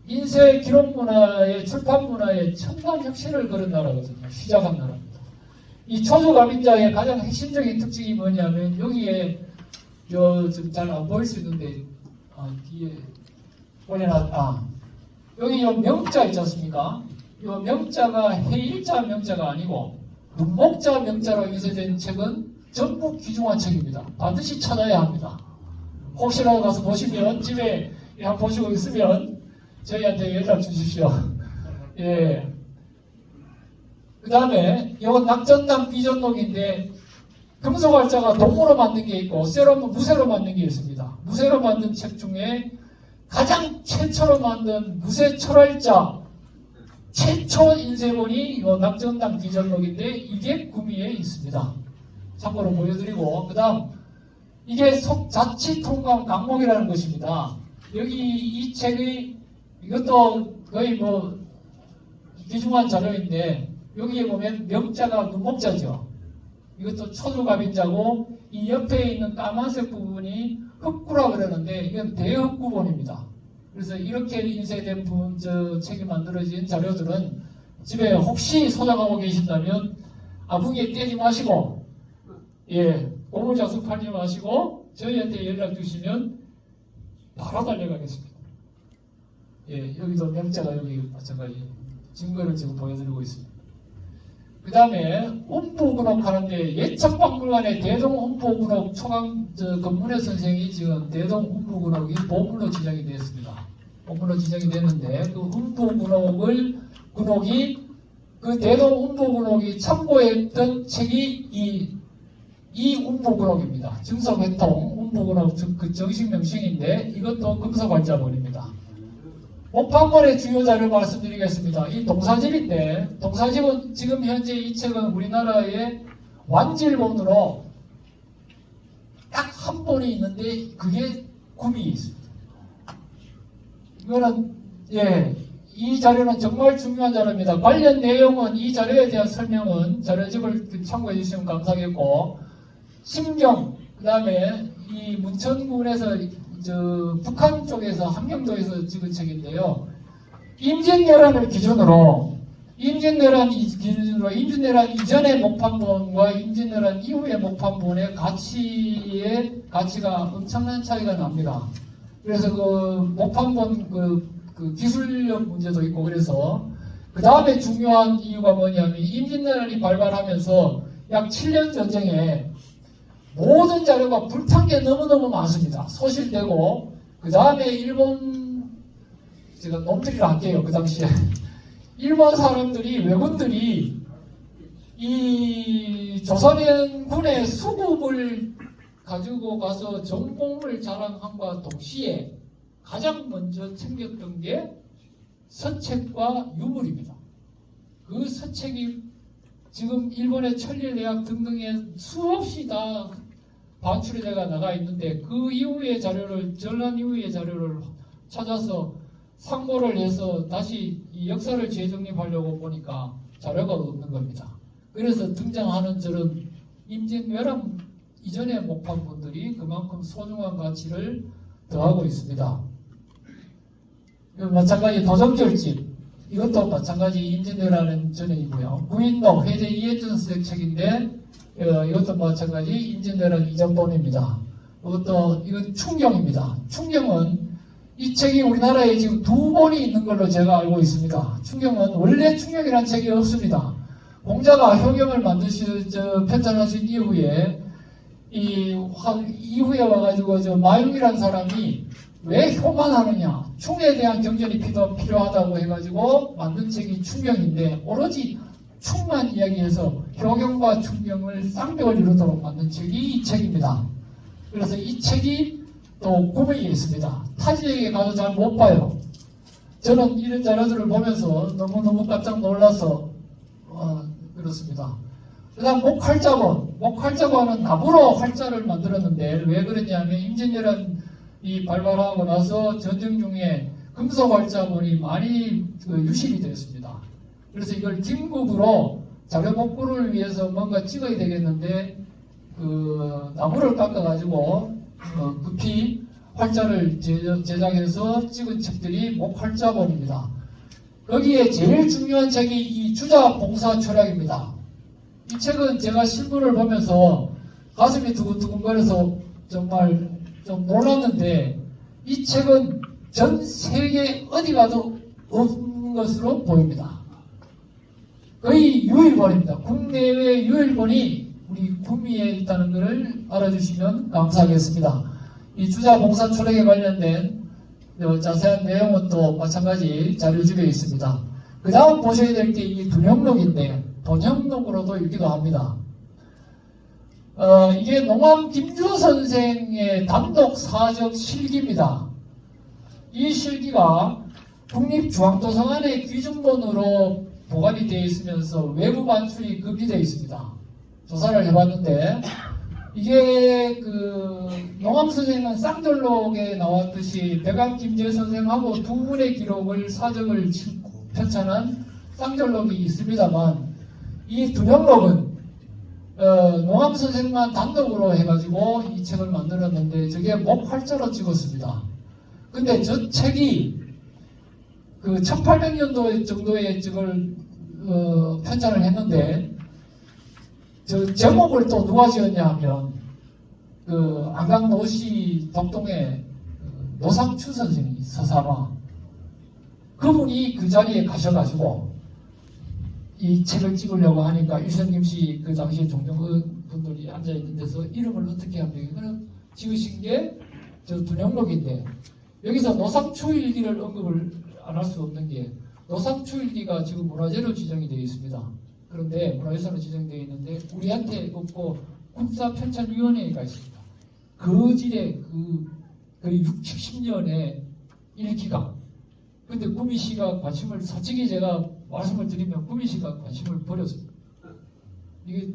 인쇄 기록 문화의 출판 문화의 첨단 혁신을 걸은 나라거든요. 시작한 나라입니다. 이 초주가민자의 가장 핵심적인 특징이 뭐냐면 여기에 좀 잘 안 보일 수 있는데 뒤에 올려놨다. 여기 요 명자 있지 않습니까? 이 명자가 해일자 명자가 아니고 문목자 명자로 인쇄된 책은 전부 귀중한 책입니다. 반드시 찾아야 합니다. 혹시라도 가서 보시면 집에 한번 보시고 있으면 저희한테 연락 주십시오. 예. 그 다음에 이건 낙전당 비전록인데 금속활자가 동으로 만든 게 있고 무쇠로 만든 게 있습니다. 무쇠로 만든 책 중에 가장 최초로 만든 무쇠 철활자 최초 인쇄본이 이 낙전당 비전록인데 이게 구미에 있습니다. 참고로 보여드리고 그 다음 이게 자치통감 강목이라는 것입니다. 여기 이 책이 이것도 거의 뭐 귀중한 자료인데 여기에 보면 명자가 문목자죠. 이것도 초주가민자고 이 옆에 있는 까만색 부분이 흑구라 그러는데 이건 대흑구본입니다. 그래서 이렇게 인쇄된 책이 만들어진 자료들은 집에 혹시 소장하고 계신다면 아프게 떼지 마시고 고물자수 팔지 마시고 저희한테 연락 주시면 바로 달려가겠습니다. 여기도 명자가 여기 마찬가지 증거를 지금 보여드리고 있습니다. 그 다음에 운보군옥 하는데 예천박물관의 대동운보군옥 건문회 선생이 지금 대동운보군옥이 보물로 지정이 되었습니다. 보물로 지정이 됐는데 그 운보군옥이 그 대동운보군옥이 참고했던 책이 이 운보군옥입니다. 증석회통 운보군옥 그 정식 명칭인데 이것도 금속활자본입니다. 목판본의 주요 자료 말씀드리겠습니다. 이 동사집인데 동사집은 지금 현재 이 책은 우리나라의 완질본으로 딱 한 본이 있는데 그게 구미에 있습니다. 이거는 이 자료는 정말 중요한 자료입니다. 관련 내용은 이 자료에 대한 설명은 자료집을 참고해 주시면 감사하겠고 심경 그 다음에 이 문천군에서 북한 쪽에서 함경도에서 찍은 책인데요. 임진왜란을 기준으로 임진왜란 이전의 목판본과 임진왜란 이후의 목판본의 가치가 엄청난 차이가 납니다. 그래서 그 목판본 그 기술력 문제도 있고 그래서 그 다음에 중요한 이유가 뭐냐면 임진왜란이 발발하면서 약 7년 전쟁에 모든 자료가 불탄 게 너무너무 많습니다. 소실되고 그 다음에 일본 제가 놈들이라 할게요. 그 당시에 일본 사람들이 왜군들이 이 조선인군의 수급을 가지고 가서 전공을 자랑함과 동시에 가장 먼저 챙겼던 게 서책과 유물입니다. 그 서책이 지금 일본의 천리대학 등등에 수없이 다 반출이 돼가 나가 있는데 그 이후의 자료를 전란 이후의 자료를 찾아서 상고를 해서 다시 이 역사를 재정립하려고 보니까 자료가 없는 겁니다. 그래서 등장하는 저런 임진왜란 이전의 목판본들이 그만큼 소중한 가치를 더하고 있습니다. 마찬가지 도정절집 이것도 마찬가지 임진왜란은 전형이고요. 구인록 회제 이해준 선생 책인데 이것도 마찬가지 임진왜란 이전본입니다. 이건 충경입니다. 충경은 이 책이 우리나라에 지금 2권이 있는 걸로 제가 알고 있습니다. 충경은 원래 충경이라는 책이 없습니다. 공자가 효경을 편찬하신 이후에 이후에 와가지고 마용이라는 사람이 왜 효만하느냐 충에 대한 경전이 필요하다고 해가지고 만든 책이 충경인데 오로지 충만 이야기해서 효경과 충경을 쌍벽을 이루도록 만든 책이 이 책입니다. 그래서 이 책이 또 구멍이 있습니다. 타지에게 가서 잘 못 봐요. 저는 이런 자료들을 보면서 너무너무 깜짝 놀라서 그렇습니다. 그 다음 목활자본은 나무로 활자를 만들었는데 왜 그랬냐면 임진왜란이 발발하고 나서 전쟁 중에 금속 활자본이 많이 유실이 되었습니다. 그래서 이걸 긴급으로 자료 복구를 위해서 뭔가 찍어야 되겠는데 나무를 깎아가지고 급히 활자를 제작해서 찍은 책들이 목활자본입니다. 여기에 제일 중요한 책이 이 주자봉사초략입니다. 이 책은 제가 신문을 보면서 가슴이 두근두근거려서 정말 좀 놀랐는데 이 책은 전 세계 어디 가도 없는 것으로 보입니다. 거의 유일본입니다. 국내외 유일본이 우리 구미에 있다는 것을 알아주시면 감사하겠습니다. 이 주자봉사초략에 관련된 자세한 내용은 또 마찬가지 자료집에 있습니다. 그 다음 보셔야 될 게 이 dun영록인데 돈형록으로도 읽기도 합니다. 이게 농암 김주 선생의 단독 사적 실기입니다. 이 실기가 국립중앙도서관의 귀중본으로 보관이 되어 있으면서 외부 반출이 금지되어 있습니다. 조사를 해봤는데 이게 농암 선생은 쌍절록에 나왔듯이 백암 김재 선생하고 두 분의 기록을 사적을 편찬한 쌍절록이 있습니다만 이 dun영록은 농암 선생만 단독으로 해가지고 이 책을 만들었는데 저게 목활자로 찍었습니다. 근데 저 책이 1800년도 정도에 저걸 편찬을 했는데 저 제목을 또 누가 지었냐 하면 안강노시 독동의 노상추 선생이 서사마 그분이 그 자리에 가셔가지고 이 책을 찍으려고 하니까 유성김 씨 그 당시에 종종 분들이 앉아있는 데서 이름을 어떻게 하면 이거는 지으신 게 저 dun영록인데 여기서 노상추 일기를 언급을 안 할 수 없는 게 노상추 일기가 지금 문화재로 지정이 되어 있습니다. 그런데 문화유산으로 지정되어 있는데 우리한테 없고 군사편찬위원회가 있습니다. 거질의 거의 60, 70년의 일기가 근데 구미시가 관심을 솔직히 제가 말씀을 드리면 구미시가 관심을 버렸습니다. 이게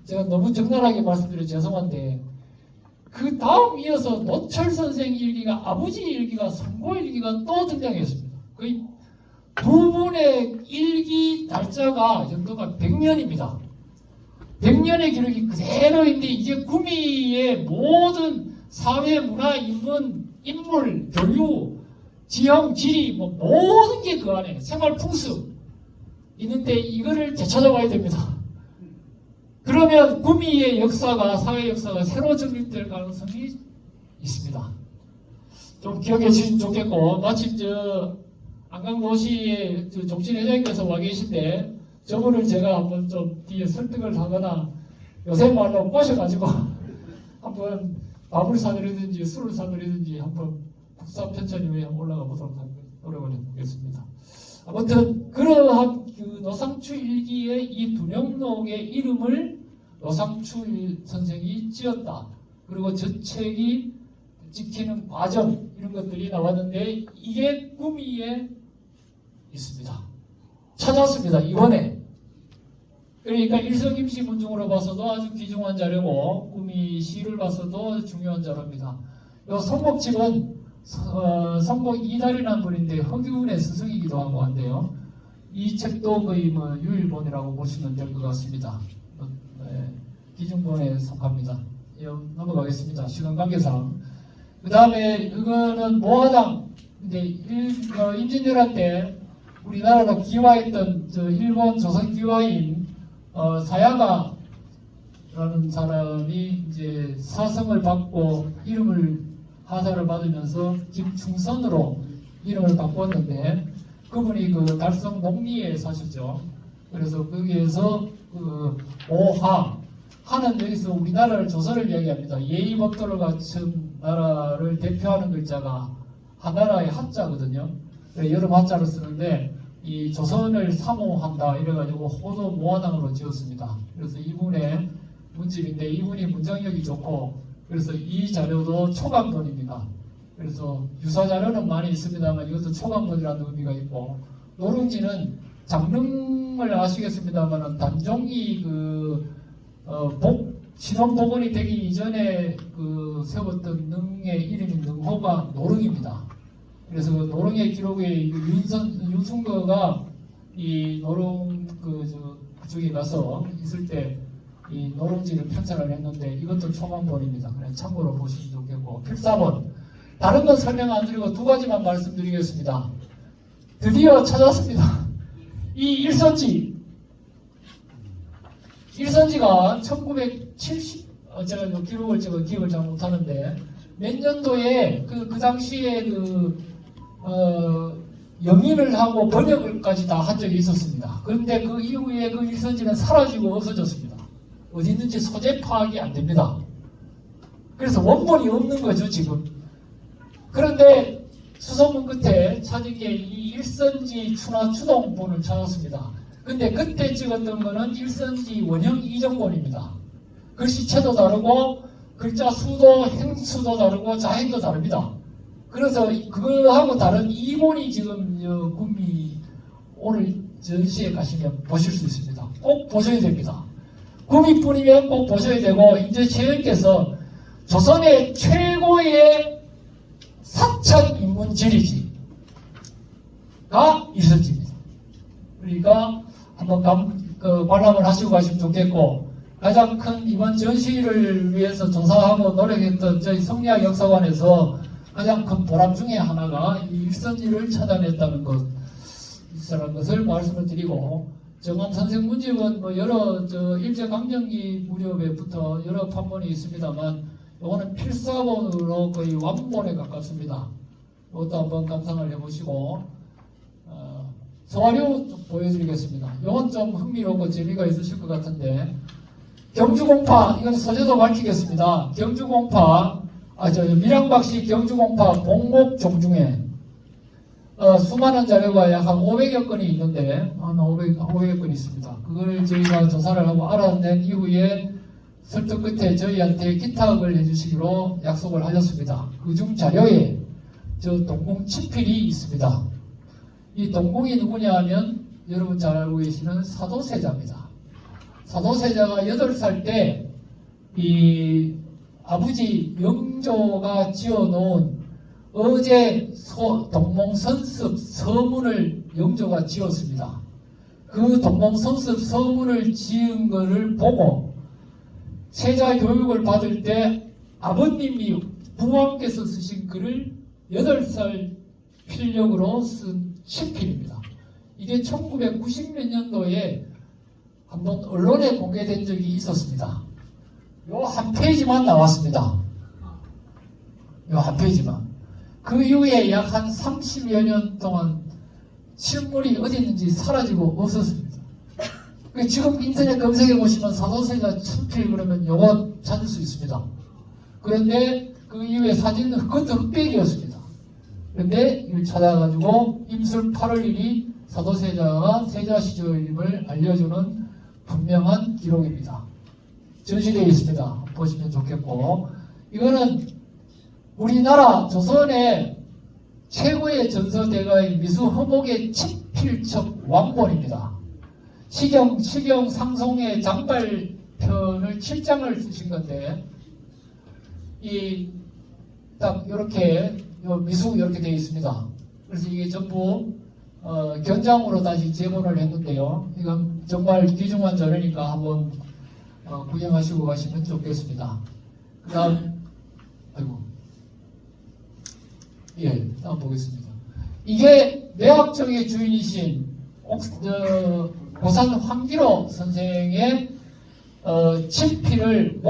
제가 너무 적나라하게 말씀드려 죄송한데 그 다음 이어서 노철 선생 일기가 아버지 일기가 상고 일기가 또 등장했습니다. 거의 두 분의 일기 날짜가 연도가 100년입니다. 100년의 기록이 그대로인데 이게 구미의 모든 사회, 문화, 인문, 인물, 교육 지형, 지리, 뭐 모든 게 그 안에 생활 풍수 있는데 이거를 되찾아와야 됩니다. 그러면 구미의 역사가, 사회 역사가 새로 정립될 가능성이 있습니다. 좀 기억해 주시면 좋겠고, 마침 안강도시의 종신 회장님께서 와 계신데, 저분을 제가 한번 좀 뒤에 설득을 하거나, 요새 말로 꼬셔가지고, 한번 밥을 사드리든지 술을 사드리든지 한번 국사 편찬위에 올라가 보도록 노력을 해보겠습니다. 아무튼 그러한 그 노상추 일기의 이 두령록의 이름을 노상추 선생이 지었다. 그리고 저 책이 지키는 과정 이런 것들이 나왔는데 이게 구미에 있습니다. 찾았습니다. 이번에. 그러니까 일성임시 문중으로 봐서도 아주 귀중한 자료고 구미시를 봐서도 중요한 자료입니다. 이 성목집은 성목 이달이라는 분인데 허균의 스승이기도 하고 한데요. 이 책도 거의 뭐 유일본이라고 보시면 될 것 같습니다. 네, 기중본에 속합니다. 넘어가겠습니다. 시간 관계상. 그 다음에 이거는 모화당 이제 임진왜란 때 우리나라로 기화했던 일본 조선 기화인 사야가라는 사람이 이제 사성을 받고 이름을 하사를 받으면서 김충선으로 이름을 바꿨는데 그분이 그 달성 농리에 사셨죠. 그래서 거기에서 그 하는 여기서 우리나라를 조선을 이야기합니다. 예의법도를 갖춘 나라를 대표하는 글자가 하나라의 한자거든요. 여러 한자를 쓰는데 이 조선을 사모한다 이래가지고 호도 모화당으로 지었습니다. 그래서 이분의 문집인데 이분이 문장력이 좋고 그래서 이 자료도 초강본입니다. 그래서 유사 자료는 많이 있습니다만 이것도 초강본이라는 의미가 있고 노릉지는 장릉을 아시겠습니다만 단종이 신원복원이 되기 이전에 세웠던 능의 이름이 능호가 노릉입니다. 그래서 그 노릉의 기록에 윤승거가 이 노릉 그쪽에 가서 있을 때 이 노릉지를 편찬을 했는데 이것도 초강본입니다. 그냥 참고로 보시면 좋겠고 필사본 다른 건 설명 안 드리고 두 가지만 말씀드리겠습니다. 드디어 찾았습니다. 이 일선지가 1970 제가 기록을 기억을 잘 못하는데 몇 년도에 그 당시에 영인을 하고 번역을까지 다 한 적이 있었습니다. 그런데 그 이후에 그 일선지는 사라지고 없어졌습니다. 어디 있는지 소재 파악이 안 됩니다. 그래서 원본이 없는 거죠 지금. 그런데 수소문 끝에 찾은 게 이 일선지 추동본을 찾았습니다. 근데 그때 찍었던 거는 일선지 원형 이정본입니다. 글씨체도 다르고 글자 수도 행수도 다르고 자행도 다릅니다. 그래서 그거하고 다른 이본이 지금 구미 오늘 전시에 가시면 보실 수 있습니다. 꼭 보셔야 됩니다. 구미뿐이면 꼭 보셔야 되고 이제 최연께서 조선의 최고의 사찰 인문 지리지가 일선지입니다. 그러니까 한번 관람을 하시고 가시면 좋겠고 가장 큰 이번 전시를 위해서 조사하고 노력했던 저희 성리학 역사관에서 가장 큰 보람 중에 하나가 이 일선지를 찾아냈다는 것을 말씀을 드리고 정암 선생 문집은 뭐 여러 일제강점기 무렵에부터 여러 판본이 있습니다만 이거는 필사본으로 거의 완본에 가깝습니다. 이것도 한번 감상을 해보시고 서화류 보여드리겠습니다. 이건 좀 흥미롭고 재미가 있으실 것 같은데 경주공파 이건 소재도 밝히겠습니다. 경주공파 밀양박씨 경주공파 봉곡종중에 수많은 자료가 약 한 500여 건이 있는데 한 500여 건이 있습니다. 그걸 저희가 조사를 하고 알아낸 이후에 설득 끝에 저희한테 기탁을 해주시기로 약속을 하셨습니다. 그중 자료에 동궁 친필이 있습니다. 이 동궁이 누구냐 하면 여러분 잘 알고 계시는 사도세자입니다. 사도세자가 8살 때 이 아버지 영조가 지어놓은 어제 동몽선습 서문을 영조가 지었습니다. 그 동몽선습 서문을 지은 것을 보고 세자 교육을 받을 때 아버님이 부모님께서 쓰신 글을 8살 필력으로 쓴 친필입니다. 이게 1990몇 년도에 한번 언론에 공개된 적이 있었습니다. 요 한 페이지만 나왔습니다. 요 한 페이지만. 그 이후에 약 한 30여 년 동안 실물이 어디 있는지 사라지고 없었습니다. 지금 인터넷 검색해 보시면 사도세자 친필 그러면 요거 찾을 수 있습니다. 그런데 그 이후에 사진은 그것도 흑백이었습니다. 그런데 이걸 찾아가지고 임술 8월 1이 사도세자가 세자 시절임을 알려주는 분명한 기록입니다. 전시되어 있습니다. 보시면 좋겠고, 이거는 우리나라 조선의 최고의 전서대가인 미수허목의 친필첩 왕본입니다. 시경 상송의 장발편을 7장을 쓰신 건데, 딱 이렇게 미수 이렇게 되어 있습니다. 그래서 이게 전부 견장으로 다시 재본을 했는데요. 이건 정말 귀중한 자료니까 한번 구경하시고 가시면 좋겠습니다. 그 다음, 다음 보겠습니다. 이게 매학정의 주인이신 고산 황기로 선생의 친필을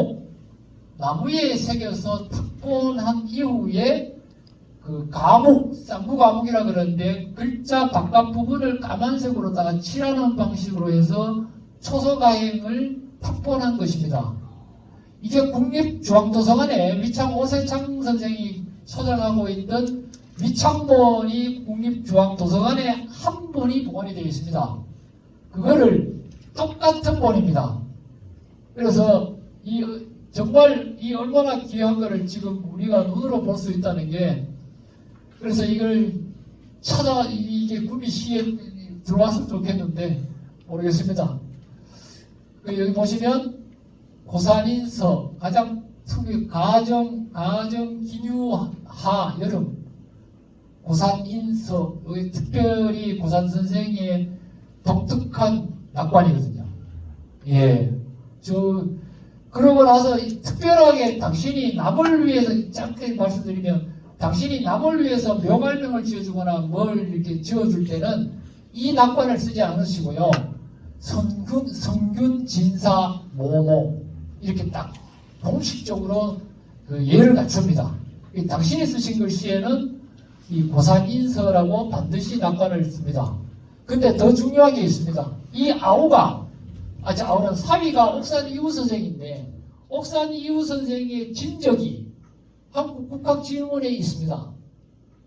나무에 새겨서 탁본한 이후에 그 가목, 쌍구가목이라 그러는데 글자 바깥 부분을 까만색으로다가 칠하는 방식으로 해서 초서가행을 탁본한 것입니다. 이게 국립중앙도서관에 미창 오세창 선생이 소장하고 있던 미창본이 국립중앙도서관에 한 본이 보관이 되어 있습니다. 그거를 똑같은 본입니다. 그래서 정말 얼마나 귀한 거를 지금 우리가 눈으로 볼 수 있다는 게, 그래서 이걸 이게 구미시에 들어왔으면 좋겠는데 모르겠습니다. 여기 보시면 고산인서 가장 특유 가정 기뉴하 여름 고산인서, 여기 특별히 고산 선생의 독특한 낙관이거든요. 그러고 나서 특별하게 당신이 남을 위해서, 짧게 말씀드리면 당신이 남을 위해서 묘갈명을 지어주거나 뭘 이렇게 지어줄 때는 이 낙관을 쓰지 않으시고요. 성균, 진사, 모모 이렇게 딱 공식적으로 그 예를 갖춥니다. 당신이 쓰신 글씨에는 이 고산인서라고 반드시 낙관을 씁니다. 근데 더 중요한 게 있습니다. 이 아우는 사위가 옥산 이후 선생인데, 옥산 이후 선생의 진적이 한국국학지원원에 있습니다.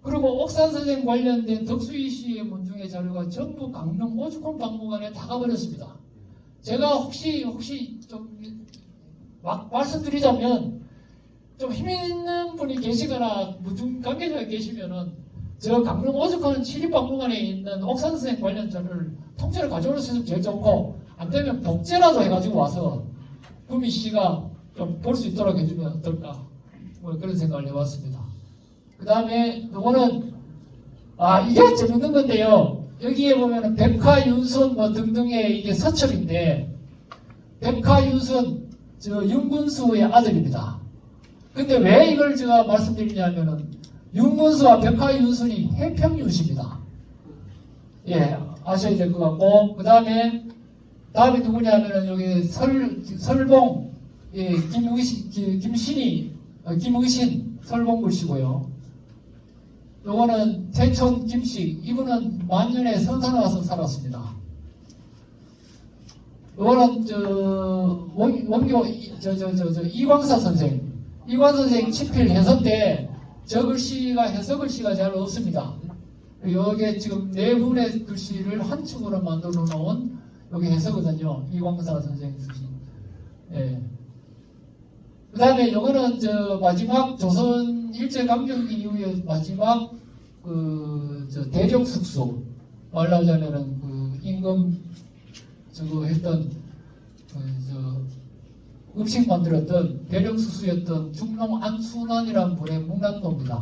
그리고 옥산 선생 관련된 덕수이 씨의 문중의 자료가 전부 강릉 오죽헌 박물관에 다 가버렸습니다. 제가 혹시 좀 말씀드리자면, 좀 힘 있는 분이 계시거나 문중 관계자가 계시면은 저 강릉 오죽헌 시립박물관에 있는 옥산 선생 관련 자료를 통째로 가져올 수 있으면 제일 좋고, 안 되면 복제라도 해가지고 와서 구미 씨가 좀 볼 수 있도록 해주면 어떨까, 그런 생각을 해봤습니다. 그 다음에 요거는 이게 재밌는 건데요. 여기에 보면은 백화윤선 등등의 이게 서첩인데, 백화윤선 윤군수의 아들입니다. 근데 왜 이걸 제가 말씀드리냐면은 윤군수와 백화윤선이 해평유씨입니다. 아셔야 될 것 같고, 그 다음에 누구냐면은 여기 설봉, 김의신 설봉 글씨고요. 요거는 태촌 김씨, 이분은 만년에 선산에 와서 살았습니다. 요거는 원교 이광사 선생 친필 해서 때 저 글씨가 해서 글씨가 잘 없습니다. 여기에 지금 네 분의 글씨를 한 축으로 만들어 놓은 여기 해서거든요. 이광사 선생이 쓰신. 그 다음에 요거는 마지막 조선 일제강점기 이후에 마지막 대령숙소, 말하자면은 임금 했던 음식 만들었던 대령숙소였던 중농 안순환이라는 분의 문란도입니다.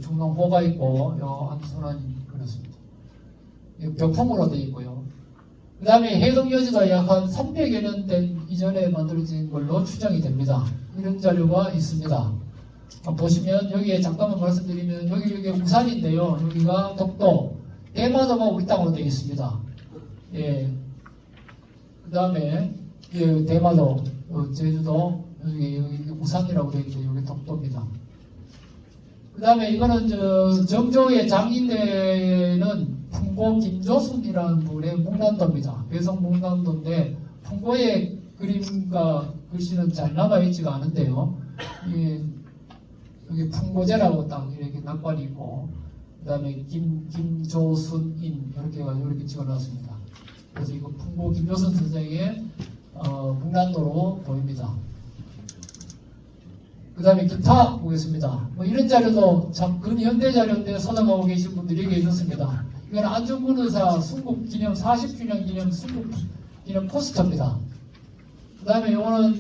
중농호가 있고 안순환이 그렇습니다. 벽품으로 되어 있고요. 그 다음에 해동여지가 약 한 300여 년 된 이전에 만들어진 걸로 추정이 됩니다. 이런 자료가 있습니다. 보시면 여기에 잠깐만 말씀드리면 여기 우산인데요. 여기가 독도, 대마도가 우리 땅으로 되어 있습니다. 예. 그 다음에 대마도, 제주도 여기 우산이라고 되어 있는데 여기 독도입니다. 그 다음에 이거는 정조의 장인대는 풍고 김조순이라는 분의 묵난도입니다. 배성 묵난도인데 풍고의 그림과 글씨는 잘 남아있지가 않은데요. 여기 풍고제라고 딱 이렇게 낙관이 있고, 그 다음에 김조순인 이렇게 해가지고 이렇게 찍어놨습니다. 그래서 이거 풍고 김조순 선생의 묵난도로 보입니다. 그 다음에 기타 보겠습니다. 뭐 이런 자료도 참 근현대 자료인데 서당하고 계신 분들이 계셨습니다. 이건 안중근 의사 순국 기념 40주년 기념 순국 기념 포스터입니다. 그 다음에 이거는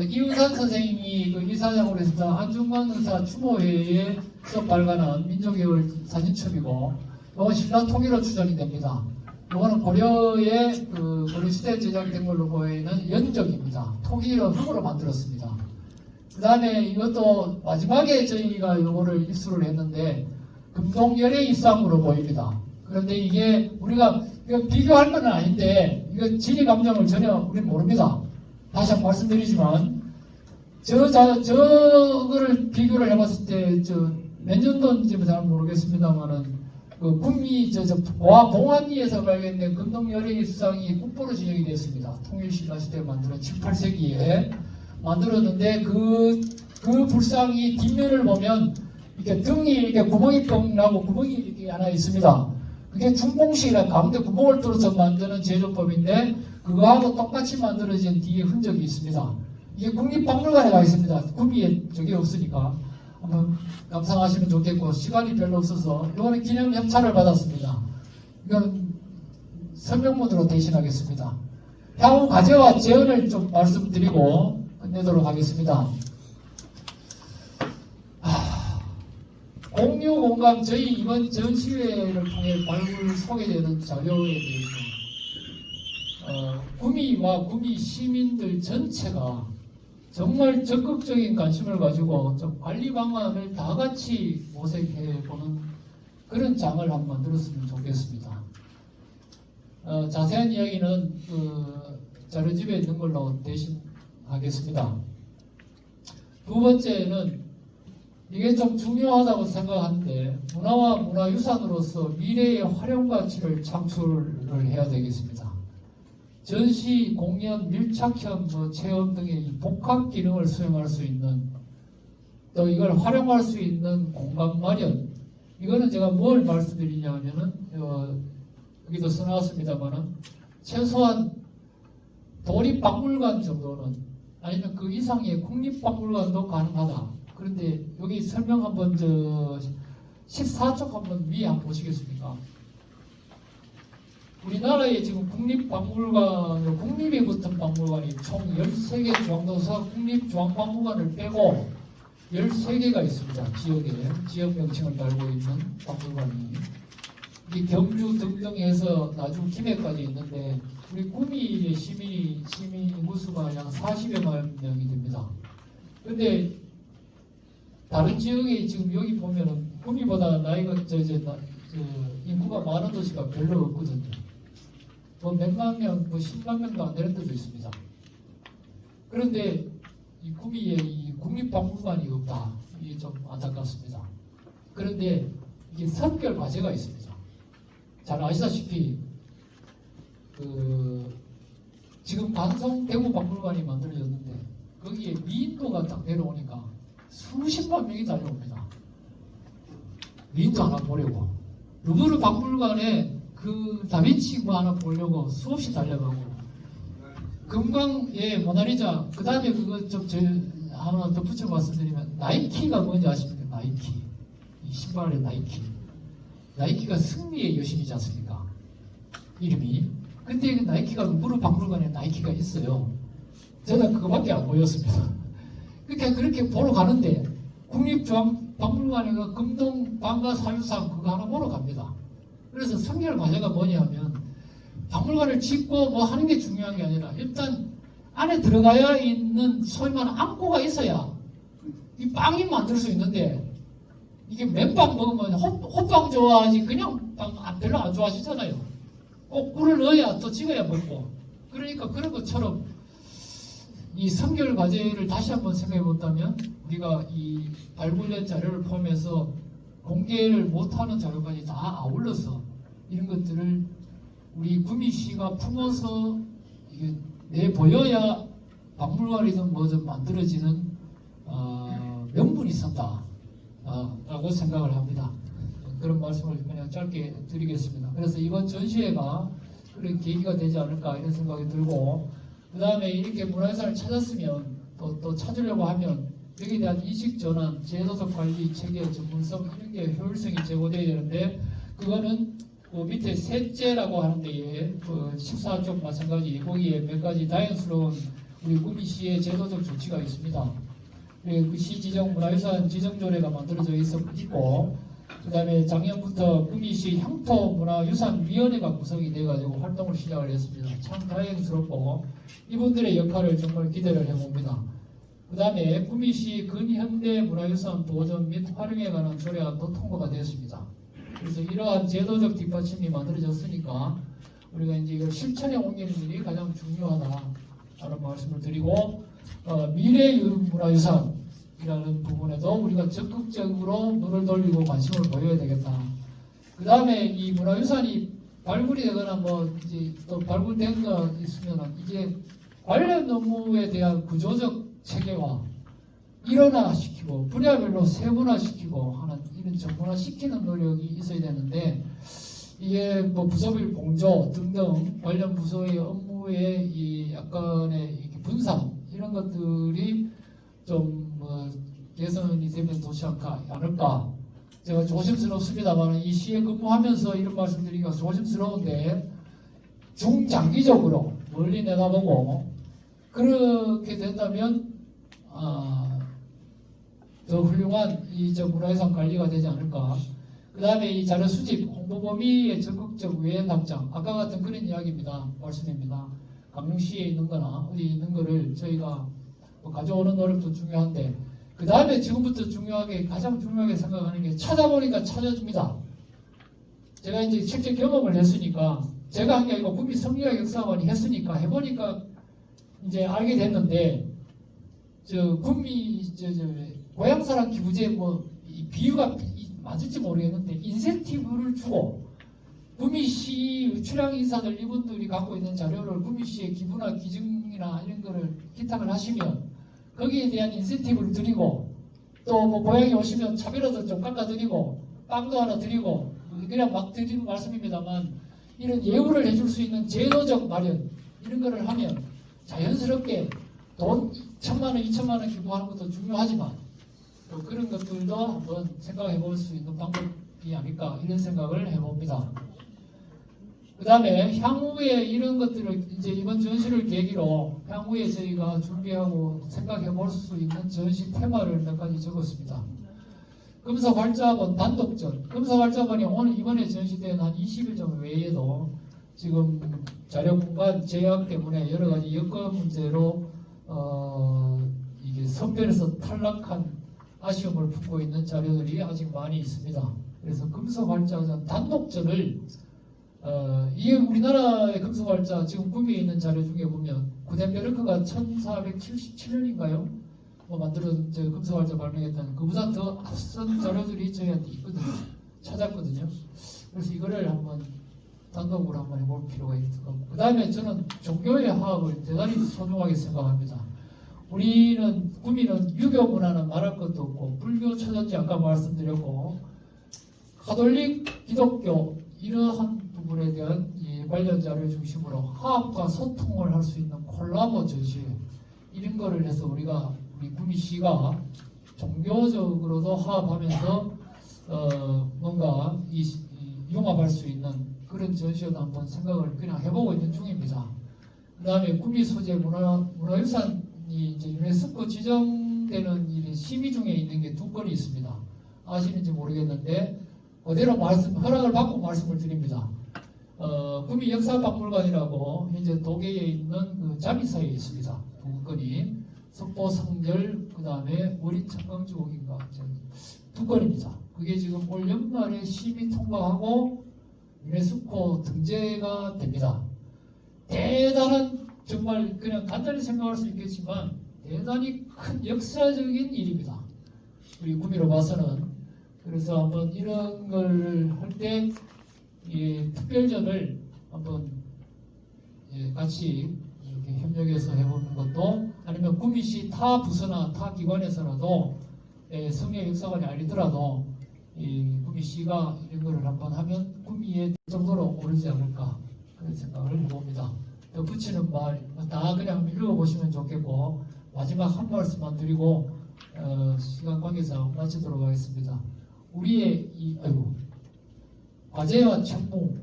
이은산 선생님이 그 이사장으로 해서 안중근 의사 추모회에서 발간한 민족예술 사진첩이고, 이건 신라 통일로 추정이 됩니다. 이거는 고려의 고려시대에 제작된 걸로 보이는 연적입니다. 토기로 흙으로 만들었습니다. 그 다음에 이것도 마지막에 저희가 이거를 입수를 했는데 금동열의 입상으로 보입니다. 그런데 이게 우리가 이거 비교할 건 아닌데 이거 지리 감정을 전혀 우리는 모릅니다. 다시 한번 말씀드리지만 저거를 비교를 해봤을 때 몇 년도인지 잘 모르겠습니다만은 그 국미 봉안리에서 발견된 금동열의 입상이 국보로 지정이 됐습니다. 통일신라 시대에 만들어 7, 8세기에 만들었는데 그 불상이 뒷면을 보면 이렇게 등이 이렇게 구멍이 뻥 나고 구멍이 이렇게 하나 있습니다. 그게 중공식이라 가운데 구멍을 뚫어서 만드는 제조법인데 그거하고 똑같이 만들어진 뒤에 흔적이 있습니다. 이게 국립박물관에 가 있습니다. 구미에 저게 없으니까 한번 감상하시면 좋겠고, 시간이 별로 없어서 이거는 기념 협찬을 받았습니다. 이건 설명문으로 대신하겠습니다. 향후 과제와 제언을 좀 말씀드리고 끝내도록 하겠습니다. 공유 공감, 저희 이번 전시회를 통해 발굴 소개되는 자료에 대해서 구미와 구미 시민들 전체가 정말 적극적인 관심을 가지고 좀 관리 방안을 다 같이 모색해보는 그런 장을 한번 만들었으면 좋겠습니다. 자세한 이야기는 자료집에 있는 걸로 대신하겠습니다. 두 번째는 이게 좀 중요하다고 생각하는데 문화와 문화유산으로서 미래의 활용 가치를 창출을 해야 되겠습니다. 전시, 공연, 밀착형, 체험 등의 복합 기능을 수행할 수 있는, 또 이걸 활용할 수 있는 공간 마련. 이거는 제가 뭘 말씀드리냐면은 여기도 써놨습니다만은 최소한 도립박물관 정도는, 아니면 그 이상의 국립박물관도 가능하다. 그런데 여기 설명 한번 14쪽 한번 위에 한번 보시겠습니까? 우리나라에 지금 국립박물관, 국립에 붙은 박물관이 총 13개, 중앙도서 국립중앙박물관을 빼고 13개가 있습니다. 지역에, 지역 명칭을 달고 있는 박물관이. 이 경주 등등 해서 나중 김해까지 있는데, 우리 구미의 시민 인구수가 약 40여만 명이 됩니다. 근데 다른 지역에 지금 여기 보면은 구미보다 나이가 인구가 많은 도시가 별로 없거든요. 몇만 명, 10만 명도 안 되는 데도 있습니다. 그런데 이 구미에 이 국립박물관이 없다. 이게 좀 안타깝습니다. 그런데 이게 선별 과제가 있습니다. 잘 아시다시피 지금 반성 대구박물관이 만들어졌는데 거기에 미인도가 딱 내려오니까 수십만 명이 달려옵니다. 미인도 하나 보려고. 루브르 박물관에 그 다빈치 뭐 하나 보려고 수없이 달려가고, 금강의 모나리자, 그 다음에 그거 좀 하나 덧붙여 말씀드리면, 나이키가 뭔지 아십니까? 나이키. 이 신발의 나이키. 나이키가 승리의 여신이지 않습니까? 이름이. 근데 나이키가 루브르 박물관에 나이키가 있어요. 저는 그거밖에 안 보였습니다. 그러니까 그렇게 보러 가는데, 국립중앙박물관에 금동 방가 사유상 그거 하나 보러 갑니다. 그래서 선별 과제가 뭐냐면, 박물관을 짓고 뭐 하는 게 중요한 게 아니라 일단 안에 들어가야 있는 소위 말하는 안고가 있어야 이 빵이 만들 수 있는데 이게 맨빵 먹으면 호빵 좋아하지 그냥 빵 별로 안 좋아하시잖아요. 꼭 꿀을 넣어야 또 찍어야 먹고. 그러니까 그런 것처럼 이 선결 과제를 다시 한번 생각해 본다면 우리가 이 발굴된 자료를 포함해서 공개를 못하는 자료까지 다 아울러서 이런 것들을 우리 구미시가 품어서 이게 내보여야 박물관이든 뭐든 만들어지는 명분이 있었다 라고 생각을 합니다. 그런 말씀을 그냥 짧게 드리겠습니다. 그래서 이번 전시회가 그런 계기가 되지 않을까 이런 생각이 들고, 그 다음에 이렇게 문화유산을 찾았으면 또 찾으려고 하면 여기에 대한 인식 전환, 제도적 관리, 체계, 전문성 이런 게 효율성이 제고되어야 되는데, 그거는 그 밑에 셋째라고 하는 데에 그 14쪽 마찬가지 거기에 몇 가지 다양스러운 우리 구미시의 제도적 조치가 있습니다. 그 시 지정 문화유산 지정조례가 만들어져 있고, 그 다음에 작년부터 구미시 향토문화유산위원회가 구성이 돼가지고 활동을 시작을 했습니다. 참 다행스럽고 이분들의 역할을 정말 기대를 해봅니다. 그 다음에 구미시 근현대 문화유산 보존 및 활용에 관한 조례안도 통과가 되었습니다. 그래서 이러한 제도적 뒷받침이 만들어졌으니까 우리가 이제 이걸 실천에 옮기는 일이 가장 중요하다라는 말씀을 드리고, 미래 문화유산이라는 부분에도 우리가 적극적으로 눈을 돌리고 관심을 보여야 되겠다. 그 다음에 이 문화유산이 발굴이 되거나 뭐 이제 또 발굴된 거 있으면 이제 관련 업무에 대한 구조적 체계화 일원화시키고 분야별로 세분화시키고 하는 이런 정문화시키는 노력이 있어야 되는데, 이게 뭐 부서별 공조 등등 관련 부서의 업무의 이 약간의 분산 이런 것들이 좀 개선이 되면 좋지 않을까. 제가 조심스럽습니다만 이 시에 근무하면서 이런 말씀드리기가 조심스러운데, 중장기적으로 멀리 내다보고 그렇게 된다면 더 훌륭한 이 문화유산 관리가 되지 않을까. 그 다음에 이 자료 수집, 홍보 범위의 적극적 외연 확장, 아까 같은 그런 이야기입니다. 말씀입니다. 강릉시에 있는 거나 어디 있는 거를 저희가 가져오는 노력도 중요한데, 그 다음에 지금부터 가장 중요하게 생각하는 게 찾아보니까 찾아줍니다. 제가 이제 실제 경험을 했으니까, 제가 한 게 아니고 구미 성리학 역사관이 했으니까 해보니까 이제 알게 됐는데, 구미 고향사랑 기부제 이 비유가 맞을지 모르겠는데 인센티브를 주고 구미시 출향 인사들 이분들이 갖고 있는 자료를 구미시에 기부나 기증이나 이런 거를 기탁을 하시면 거기에 대한 인센티브를 드리고, 또 뭐 고향에 오시면 차비라도 좀 깎아드리고 빵도 하나 드리고, 그냥 막 드리는 말씀입니다만 이런 예우를 해줄 수 있는 제도적 마련 이런 거를 하면 자연스럽게 돈 1,000만 원, 2,000만 원 기부하는 것도 중요하지만 또 그런 것들도 한번 생각해 볼 수 있는 방법이 아닐까 이런 생각을 해봅니다. 그 다음에 향후에 이런 것들을 이제 이번 전시를 계기로 향후에 저희가 준비하고 생각해 볼 수 있는 전시 테마를 몇 가지 적었습니다. 금서활자본 단독전. 금서활자본이 오늘 이번에 전시된 한 20일 정도 외에도 지금 자료 공간 제약 때문에 여러 가지 여건 문제로 이게 선별에서 탈락한 아쉬움을 품고 있는 자료들이 아직 많이 있습니다. 그래서 금서활자전 단독전을 이게 우리나라의 금속활자 지금 구미에 있는 자료 중에 보면 구덴베르크가 1477년인가요? 만들어진 금속활자 발명했다는 그보다 더 앞선 자료들이 저희한테 있거든요. 찾았거든요. 그래서 이거를 한번 단독으로 한번 해볼 필요가 있을 거고, 그 다음에 저는 종교의 화합을 대단히 소중하게 생각합니다. 우리는 구미는 유교 문화는 말할 것도 없고 불교 초전지 아까 말씀드렸고 가톨릭 기독교 이러한 부분에 대한 관련 자료를 중심으로 화합과 소통을 할 수 있는 콜라보 전시 이런 거를 해서 우리 구미시가 종교적으로도 화합하면서 뭔가 융합할 수 있는 그런 전시도 한번 생각을 그냥 해보고 있는 중입니다. 그 다음에 구미 소재 문화유산이 이제 유네스코 지정되는 심의 중에 있는 게 2건이 있습니다. 아시는지 모르겠는데 그대로 허락을 받고 말씀을 드립니다. 구미 역사박물관이라고 현재 도계에 있는 그 자미사에 있습니다. 2건이 석보성절, 그 다음에 어린 청강주곡인가 두 건입니다. 그게 지금 올 연말에 심의 통과하고 유네스코 등재가 됩니다. 대단한, 정말 그냥 간단히 생각할 수 있겠지만 대단히 큰 역사적인 일입니다. 우리 구미로 봐서는. 그래서 한번 이런 걸 할 때 특별전을 한번 같이 이렇게 협력해서 해보는 것도, 아니면 구미시 타 부서나 타 기관에서라도 성리학 역사관이 아니더라도 이 구미시가 이런 거를 한번 하면 구미의 정도로 오르지 않을까 그런 생각을 해봅니다. 덧붙이는 말 다 그냥 읽어보시면 좋겠고, 마지막 한 말씀만 드리고 시간 관계상 마치도록 하겠습니다. 우리의 과제와 책무,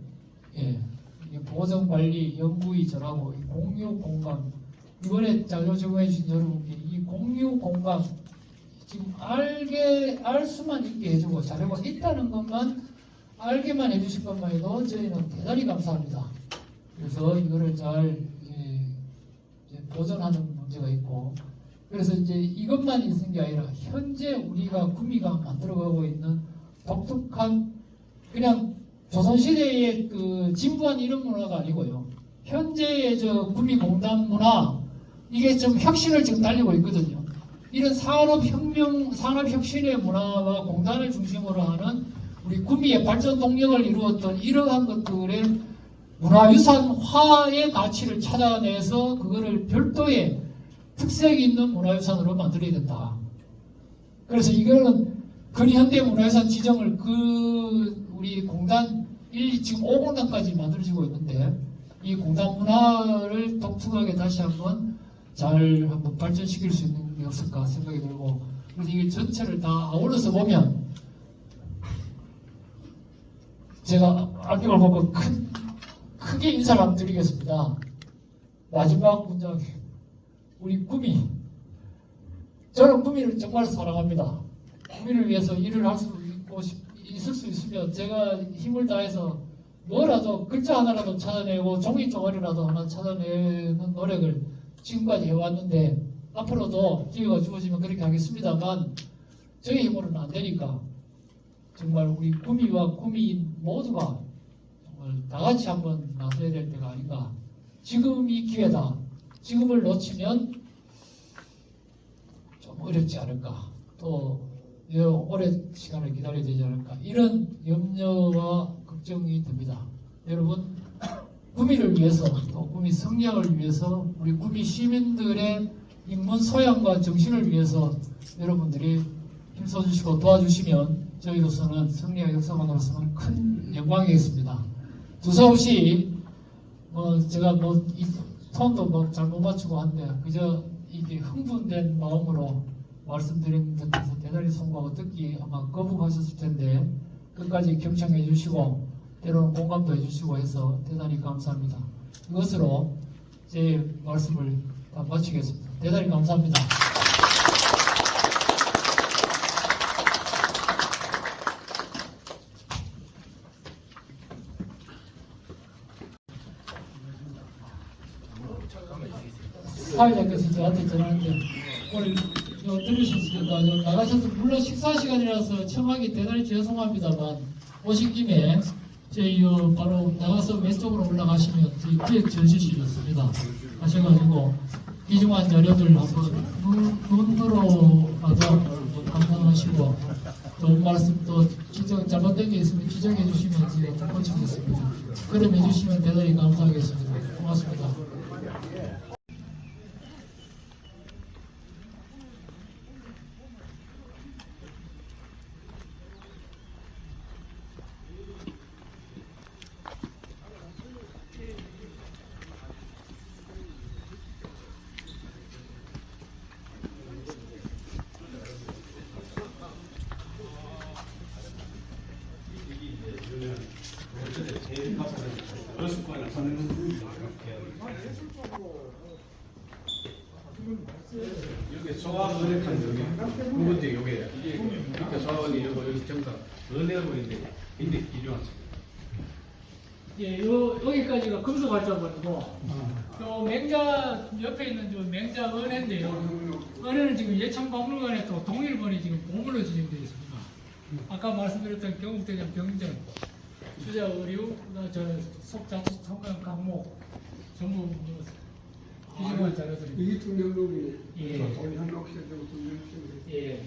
보정관리 연구의 전하고 공유 공감, 이번에 자료 제공해 주신 여러분께 이 공유 공감 지금 알 수만 있게 해주고 자료가 있다는 것만 알게만 해주신 것만 해도 저희는 대단히 감사합니다. 그래서 이거를 잘 보존하는 문제가 있고, 그래서 이제 이것만 있는 게 아니라 현재 우리가 구미가 만들어가고 있는 독특한, 그냥 조선시대의 그 진부한 이런 문화가 아니고요. 현재의 저 구미 공단 문화, 이게 좀 혁신을 지금 달리고 있거든요. 이런 산업혁신의 문화와 공단을 중심으로 하는 우리 구미의 발전 동력을 이루었던 이러한 것들의 문화유산화의 가치를 찾아내서 그거를 별도의 특색이 있는 문화유산으로 만들어야 된다. 그래서 이거는 근현대 문화유산 지정을 우리 공단 지금 5공단까지 만들어지고 있는데, 이 공단 문화를 독특하게 다시 한번 잘 한번 발전시킬 수 있는 게 없을까 생각이 들고, 그래서 이게 전체를 다 아울러서 보면 제가 안경을 보고 크게 인사를 한번 드리겠습니다. 마지막 문장, 우리 구미, 저는 구미를 정말 사랑합니다. 구미를 위해서 일을 할 수 있을 수 있으면 제가 힘을 다해서 뭐라도 글자 하나라도 찾아내고 종이 쪼가리라도 하나 찾아내는 노력을 지금까지 해왔는데, 앞으로도 기회가 주어지면 그렇게 하겠습니다만 저희 힘으로는 안 되니까 정말 우리 구미와 구미인 모두가 정말 다 같이 한번 나서야 될 때가 아닌가. 지금이 기회다. 지금을 놓치면 좀 어렵지 않을까. 또 오래 시간을 기다려야 되지 않을까. 이런 염려와 걱정이 듭니다. 여러분, 구미를 위해서, 또 구미 성리학을 위해서, 우리 구미 시민들의 인문 소양과 정신을 위해서 여러분들이 힘써주시고 도와주시면 저희로서는, 성리학 역사관으로서는 큰 영광이겠습니다. 두서없이 제가 이 톤도 잘 못 맞추고 한데 그저 이게 흥분된 마음으로 말씀드린 듯해서 대단히 송구하고 듣기 아마 거북하셨을 텐데 끝까지 경청해 주시고 때로는 공감도 해주시고 해서 대단히 감사합니다. 이것으로 제 말씀을 다 마치겠습니다. 대단히 감사합니다. 사회자께서 저한테 전화하는데 오늘 들으셨으니까 나가셔서, 물론 식사 시간이라서 청하기 대단히 죄송합니다만 오신 김에 저희 바로 나가서 왼쪽으로 올라가시면 저희 기획 전시실이 있습니다. 하셔가지고 귀중한 자료들 한번 눈으로라도 감상하시고 좋은 말씀 또 잘못된 게 있으면 지적해 주시면 제가 고치겠습니다. 그럼 해주시면 대단히 감사하겠습니다. 고맙습니다. 여기 소화 은행칸 여기 두 번째 요게 이렇게 소화원이 여기 전부 다 은행으로 있는데 굉장히 기중하죠. 예, 여기까지가 금속 활자본이고, 요 맹자 옆에 있는 저 맹자 은혜인데요. 은혜는 지금 예천박물관에 또 동일본이 지금 보물로 지정되어 있습니다. 아까 말씀드렸던 경북대전 병전, 주자 의류, 저 속자치 청강 강목 전부 기증한 자료들입니다. 이기통령록이 예. 한옥세대로 예.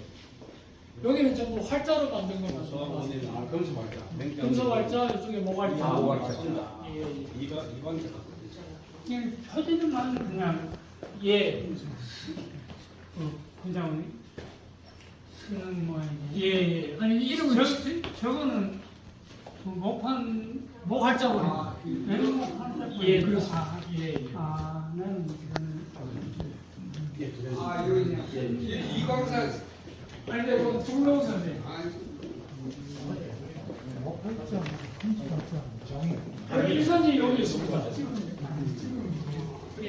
여기는 전부 활자로 만든 겁니다. 아, 금속 말자. 금속 활자, 이쪽에 목활자. 예. 이번 그냥 표지들만 그냥 예. 군장님 그런 모양이고 예. 예. 아니 이름은 저거는 그 목판 목활자본입니다. 예, 그렇습니다. 예. 예. 아 나는 그거는 아 여기 이광사 아니 근데 그 중명선생. 일선지 여기 있습니다. 예.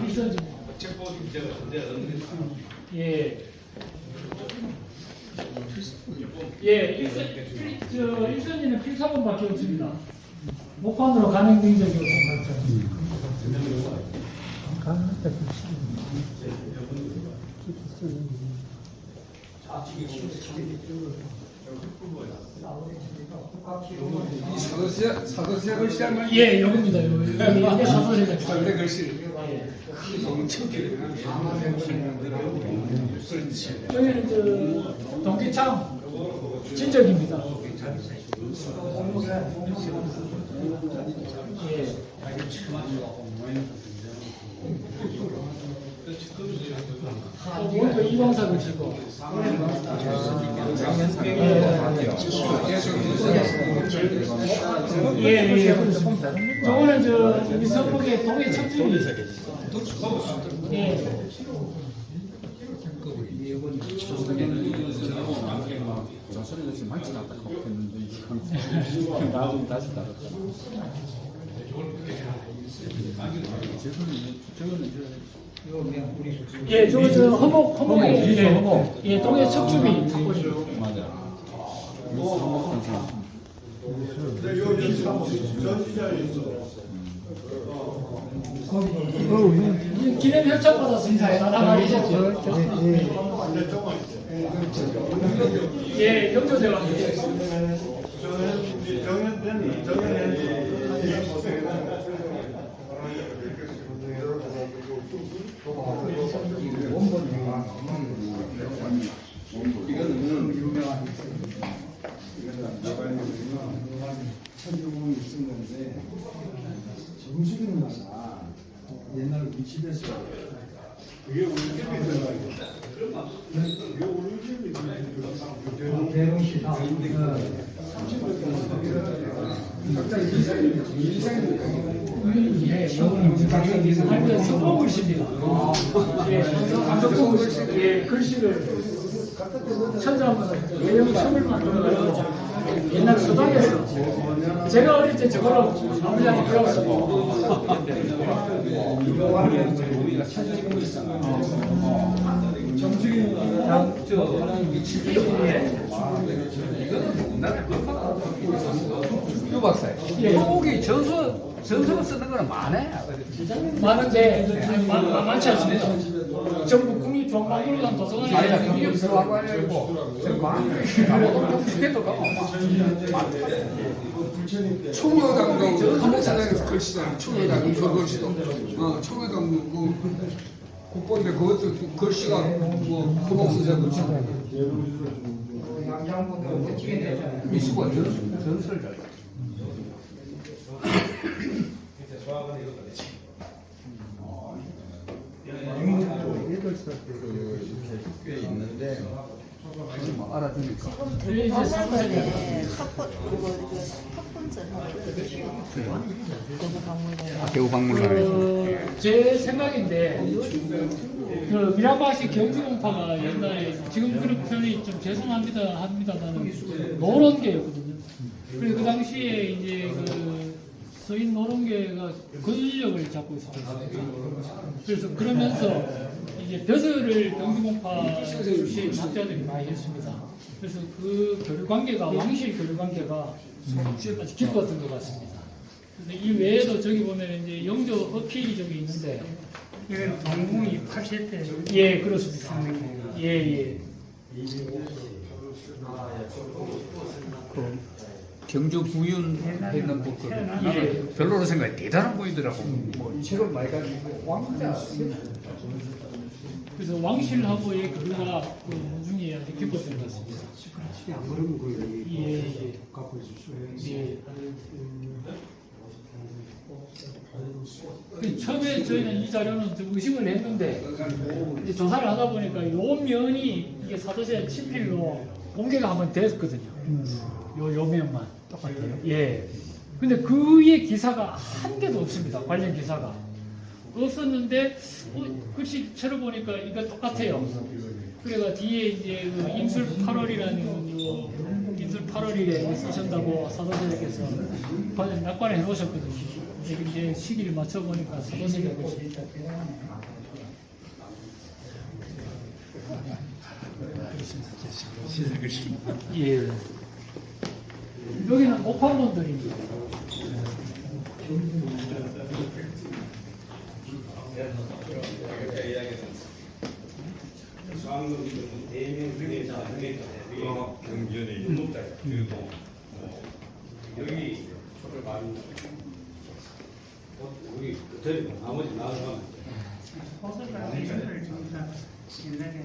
일선지. 예. 예, 일선지는 필사본밖에 없습니다. 목판으로 간행된 적이 없습니다. 이 사도세 글씨 아니면 예, 여기입니다. 여기 사설이가 사도세 글씨 예. 엄청 길어요. 여기는 저 동기창 진적입니다. 예. 오늘 이광사 그치고. 예, 예. 저거는 저 우리 서북의 동해 척준이. 예. 예, 저 허목에 예, 동해 척주비 작품이요. 기념 협찬 받았습니다. 나가리죠. 예, 영조대왕. 이거는 유명한 천주공이 있었는데 정수기는 말라 옛날 우리 집에서 그게 우리 집에 들어가요. 그게 우리 집에 대동시 각자 인생이 아니, 성공 글씨입니다. 예, 감독공 글씨, 예, 글씨를 천자마다 외형 춤을 만들어가지고 옛날 서당에서 제가 어릴 때 저거로 아버지한테 배웠어요. 유 박사님, 예. 한국이 전서가 쓰는 거는 많네. 많은데 아니, 많지 않습니다. 전부 국립중앙박물관 도서관에 아니다, 있는 경력 들어가고 아니고 총회당도 한복사장에서 글씨잖아. 총회당 저 글씨도 총회당 국보인데 그것도 글씨가 한복사장 글씨. 미수가 전설 잘. 꽤 있는데 알아주니까. 이제 사무실에 대우박물관에서. 제 생각인데 그 미라마시 경주공파가 옛날에 지금 그런 표현이 좀 죄송합니다만은 노론계였거든요. 그래서 그 당시에 이제 그 서인 노론계가 권력을 잡고 있었어요. 그래서 그러면서 이제 벼슬을 경주공파 출신 학자들이 많이 했습니다. 그래서 그 교류관계가 왕실 교류관계가 아주 깊었던 것 같습니다. 그래서 이 외에도 저기 보면 이제 영조 어필이 저기 있는데, 이건 동궁이 80대 예, 그렇습니다. 하는 거예요. 예, 예. 그 경주 부윤했는 그 예. 별로로 생각해 대단한 보이더라고. 뭐 책을 많이 가지고 왕자. 그래서 왕실하고의 교류가 그 문중에 아주 깊었던 것 같습니다. 안 그러면 그 예, 예. 갚을 수 있어요. 예. 그 처음에 저희는 이 자료는 좀 의심을 했는데 이제 조사를 하다 보니까 요 면이 이게 사도세 친필로 공개가 한번 됐거든요. 요 면만 똑같아요. 예. 근데 그의 기사가 한 개도 없습니다. 관련 기사가 없었는데 글씨체로 보니까 이거 똑같아요. 그래가 뒤에 이제 그 인술 8월이라는 인술 8월일에 쓰신다고 사도세자께서 낙관을 해놓으셨거든요. 이제 시기를 맞춰보니까 사도세자가 예. 여기는 옥황돈들입니다. 경전의 유목자 그리고 여기 우리 그때 나머지 나가면 호수가 이름을 전부 옛날에는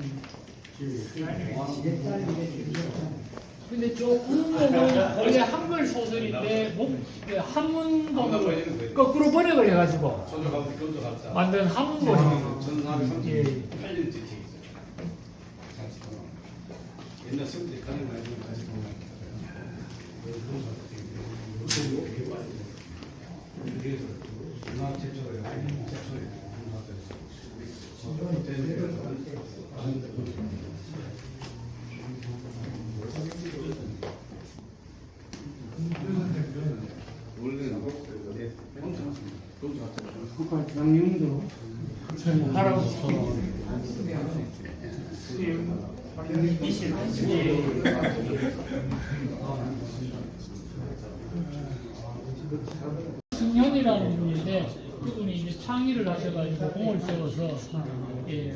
근데 조금은 원래 한글 소설인데 한문본으로 거꾸로 번역을 해가지고 만든 한문본입니다. 1438년 지체 있어요. 옛날 성들이 가장 많이 가지고 그래서 문화 제초를 국가 장님도 할아버지 승현이라는 분인데 그분이 이제 창의를 하셔가지고 공을 세워서 예,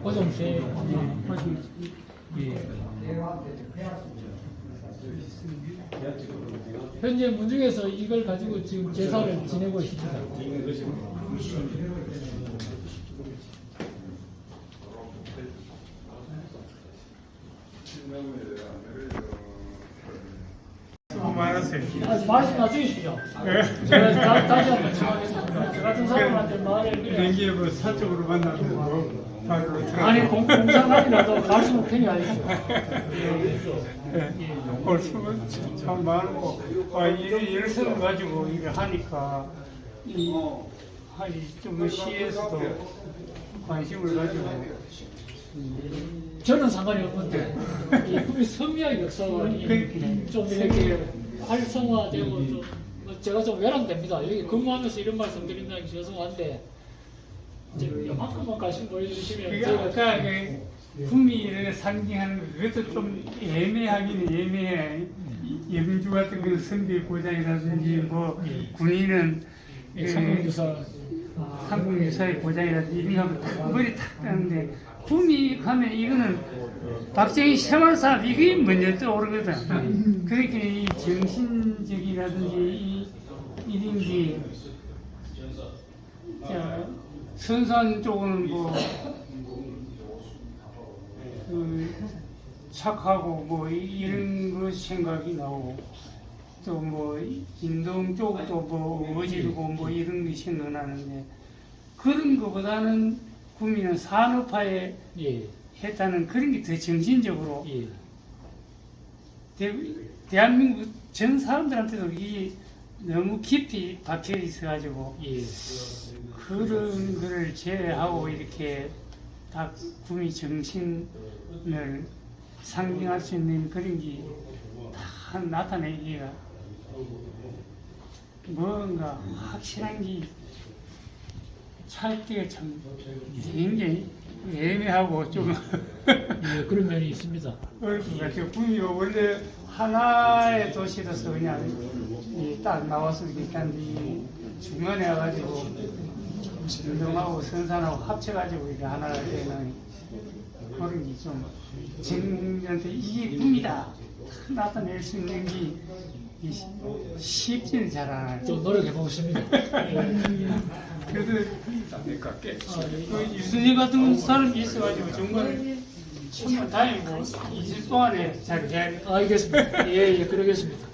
고종세 예. 현재 문중에서 이걸 가지고 지금 제사를 지내고 있습니다. 수고 많았어요. 말씀 놔주십시오. 제가 다시 한번 지원하겠습니다. 저 같은 사람한테 말을 그냥 연기에 뭐 사적으로 만나고 바로 아니 공상하기라도 말씀을 편히 하십시오. 올 수가 참 많고 일선을 가지고 일을 하니까 좀 시에서도 관심을 가지고 저는 상관이 없는데 이 섬유학 역사가 좀 이렇게 활성화되고 좀 제가 좀 외람됩니다. 여기 근무하면서 이런 말씀 드린다는 게 죄송한데 이제 이만큼만 관심 보여주시면 그게 제가 아까 구미를 상징하는 그것도 좀 애매하긴 애매해. 영주 같은 건 선비 고장이라든지 뭐 군인은 상공유사 한국유사의 고장이라든지 이런 거 하면 딱 머리 탁 뜨는데 구미 가면 이거는 박정희 생활사업 이게 먼저 떠오르거든. 그러니까 이 정신적이라든지 이런 게 선산 쪽은 뭐 착하고 뭐 이런 거 생각이 나오고 또 뭐 인동 쪽도 뭐 어지르고 뭐 이런 게 생각나는데 그런 것보다는 구미는 산업화에 예. 했다는 그런 게 더 정신적으로 예. 대한민국 전 사람들한테도 이게 너무 깊이 박혀 있어가지고 예. 그런 거를 제외하고 이렇게 딱 구미 정신을 상징할 수 있는 그런 게 다 나타내기가 뭔가 확실한 게 찾기가 참 굉장히 애매하고 좀 예, 그런 면이 있습니다. 어려울 것 같아요. 구미가 원래 하나의 도시로서 그냥 딱 나왔을 게 있는데 이 중간에 와가지고 운동하고 선산하고 합쳐가지고 이게 하나가 되는 그런 게 좀 정부한테 이게 꿈이다 나타낼 수 있는 게 쉽지는 잘 않아요. 좀 노력해 보겠습니다. 그래서 그 유순이 같은 사람이 있어가지고 정말 정말 다행이고 2주 동안에 잘 해야 돼. 알겠습니다. 예, 예, 그러겠습니다.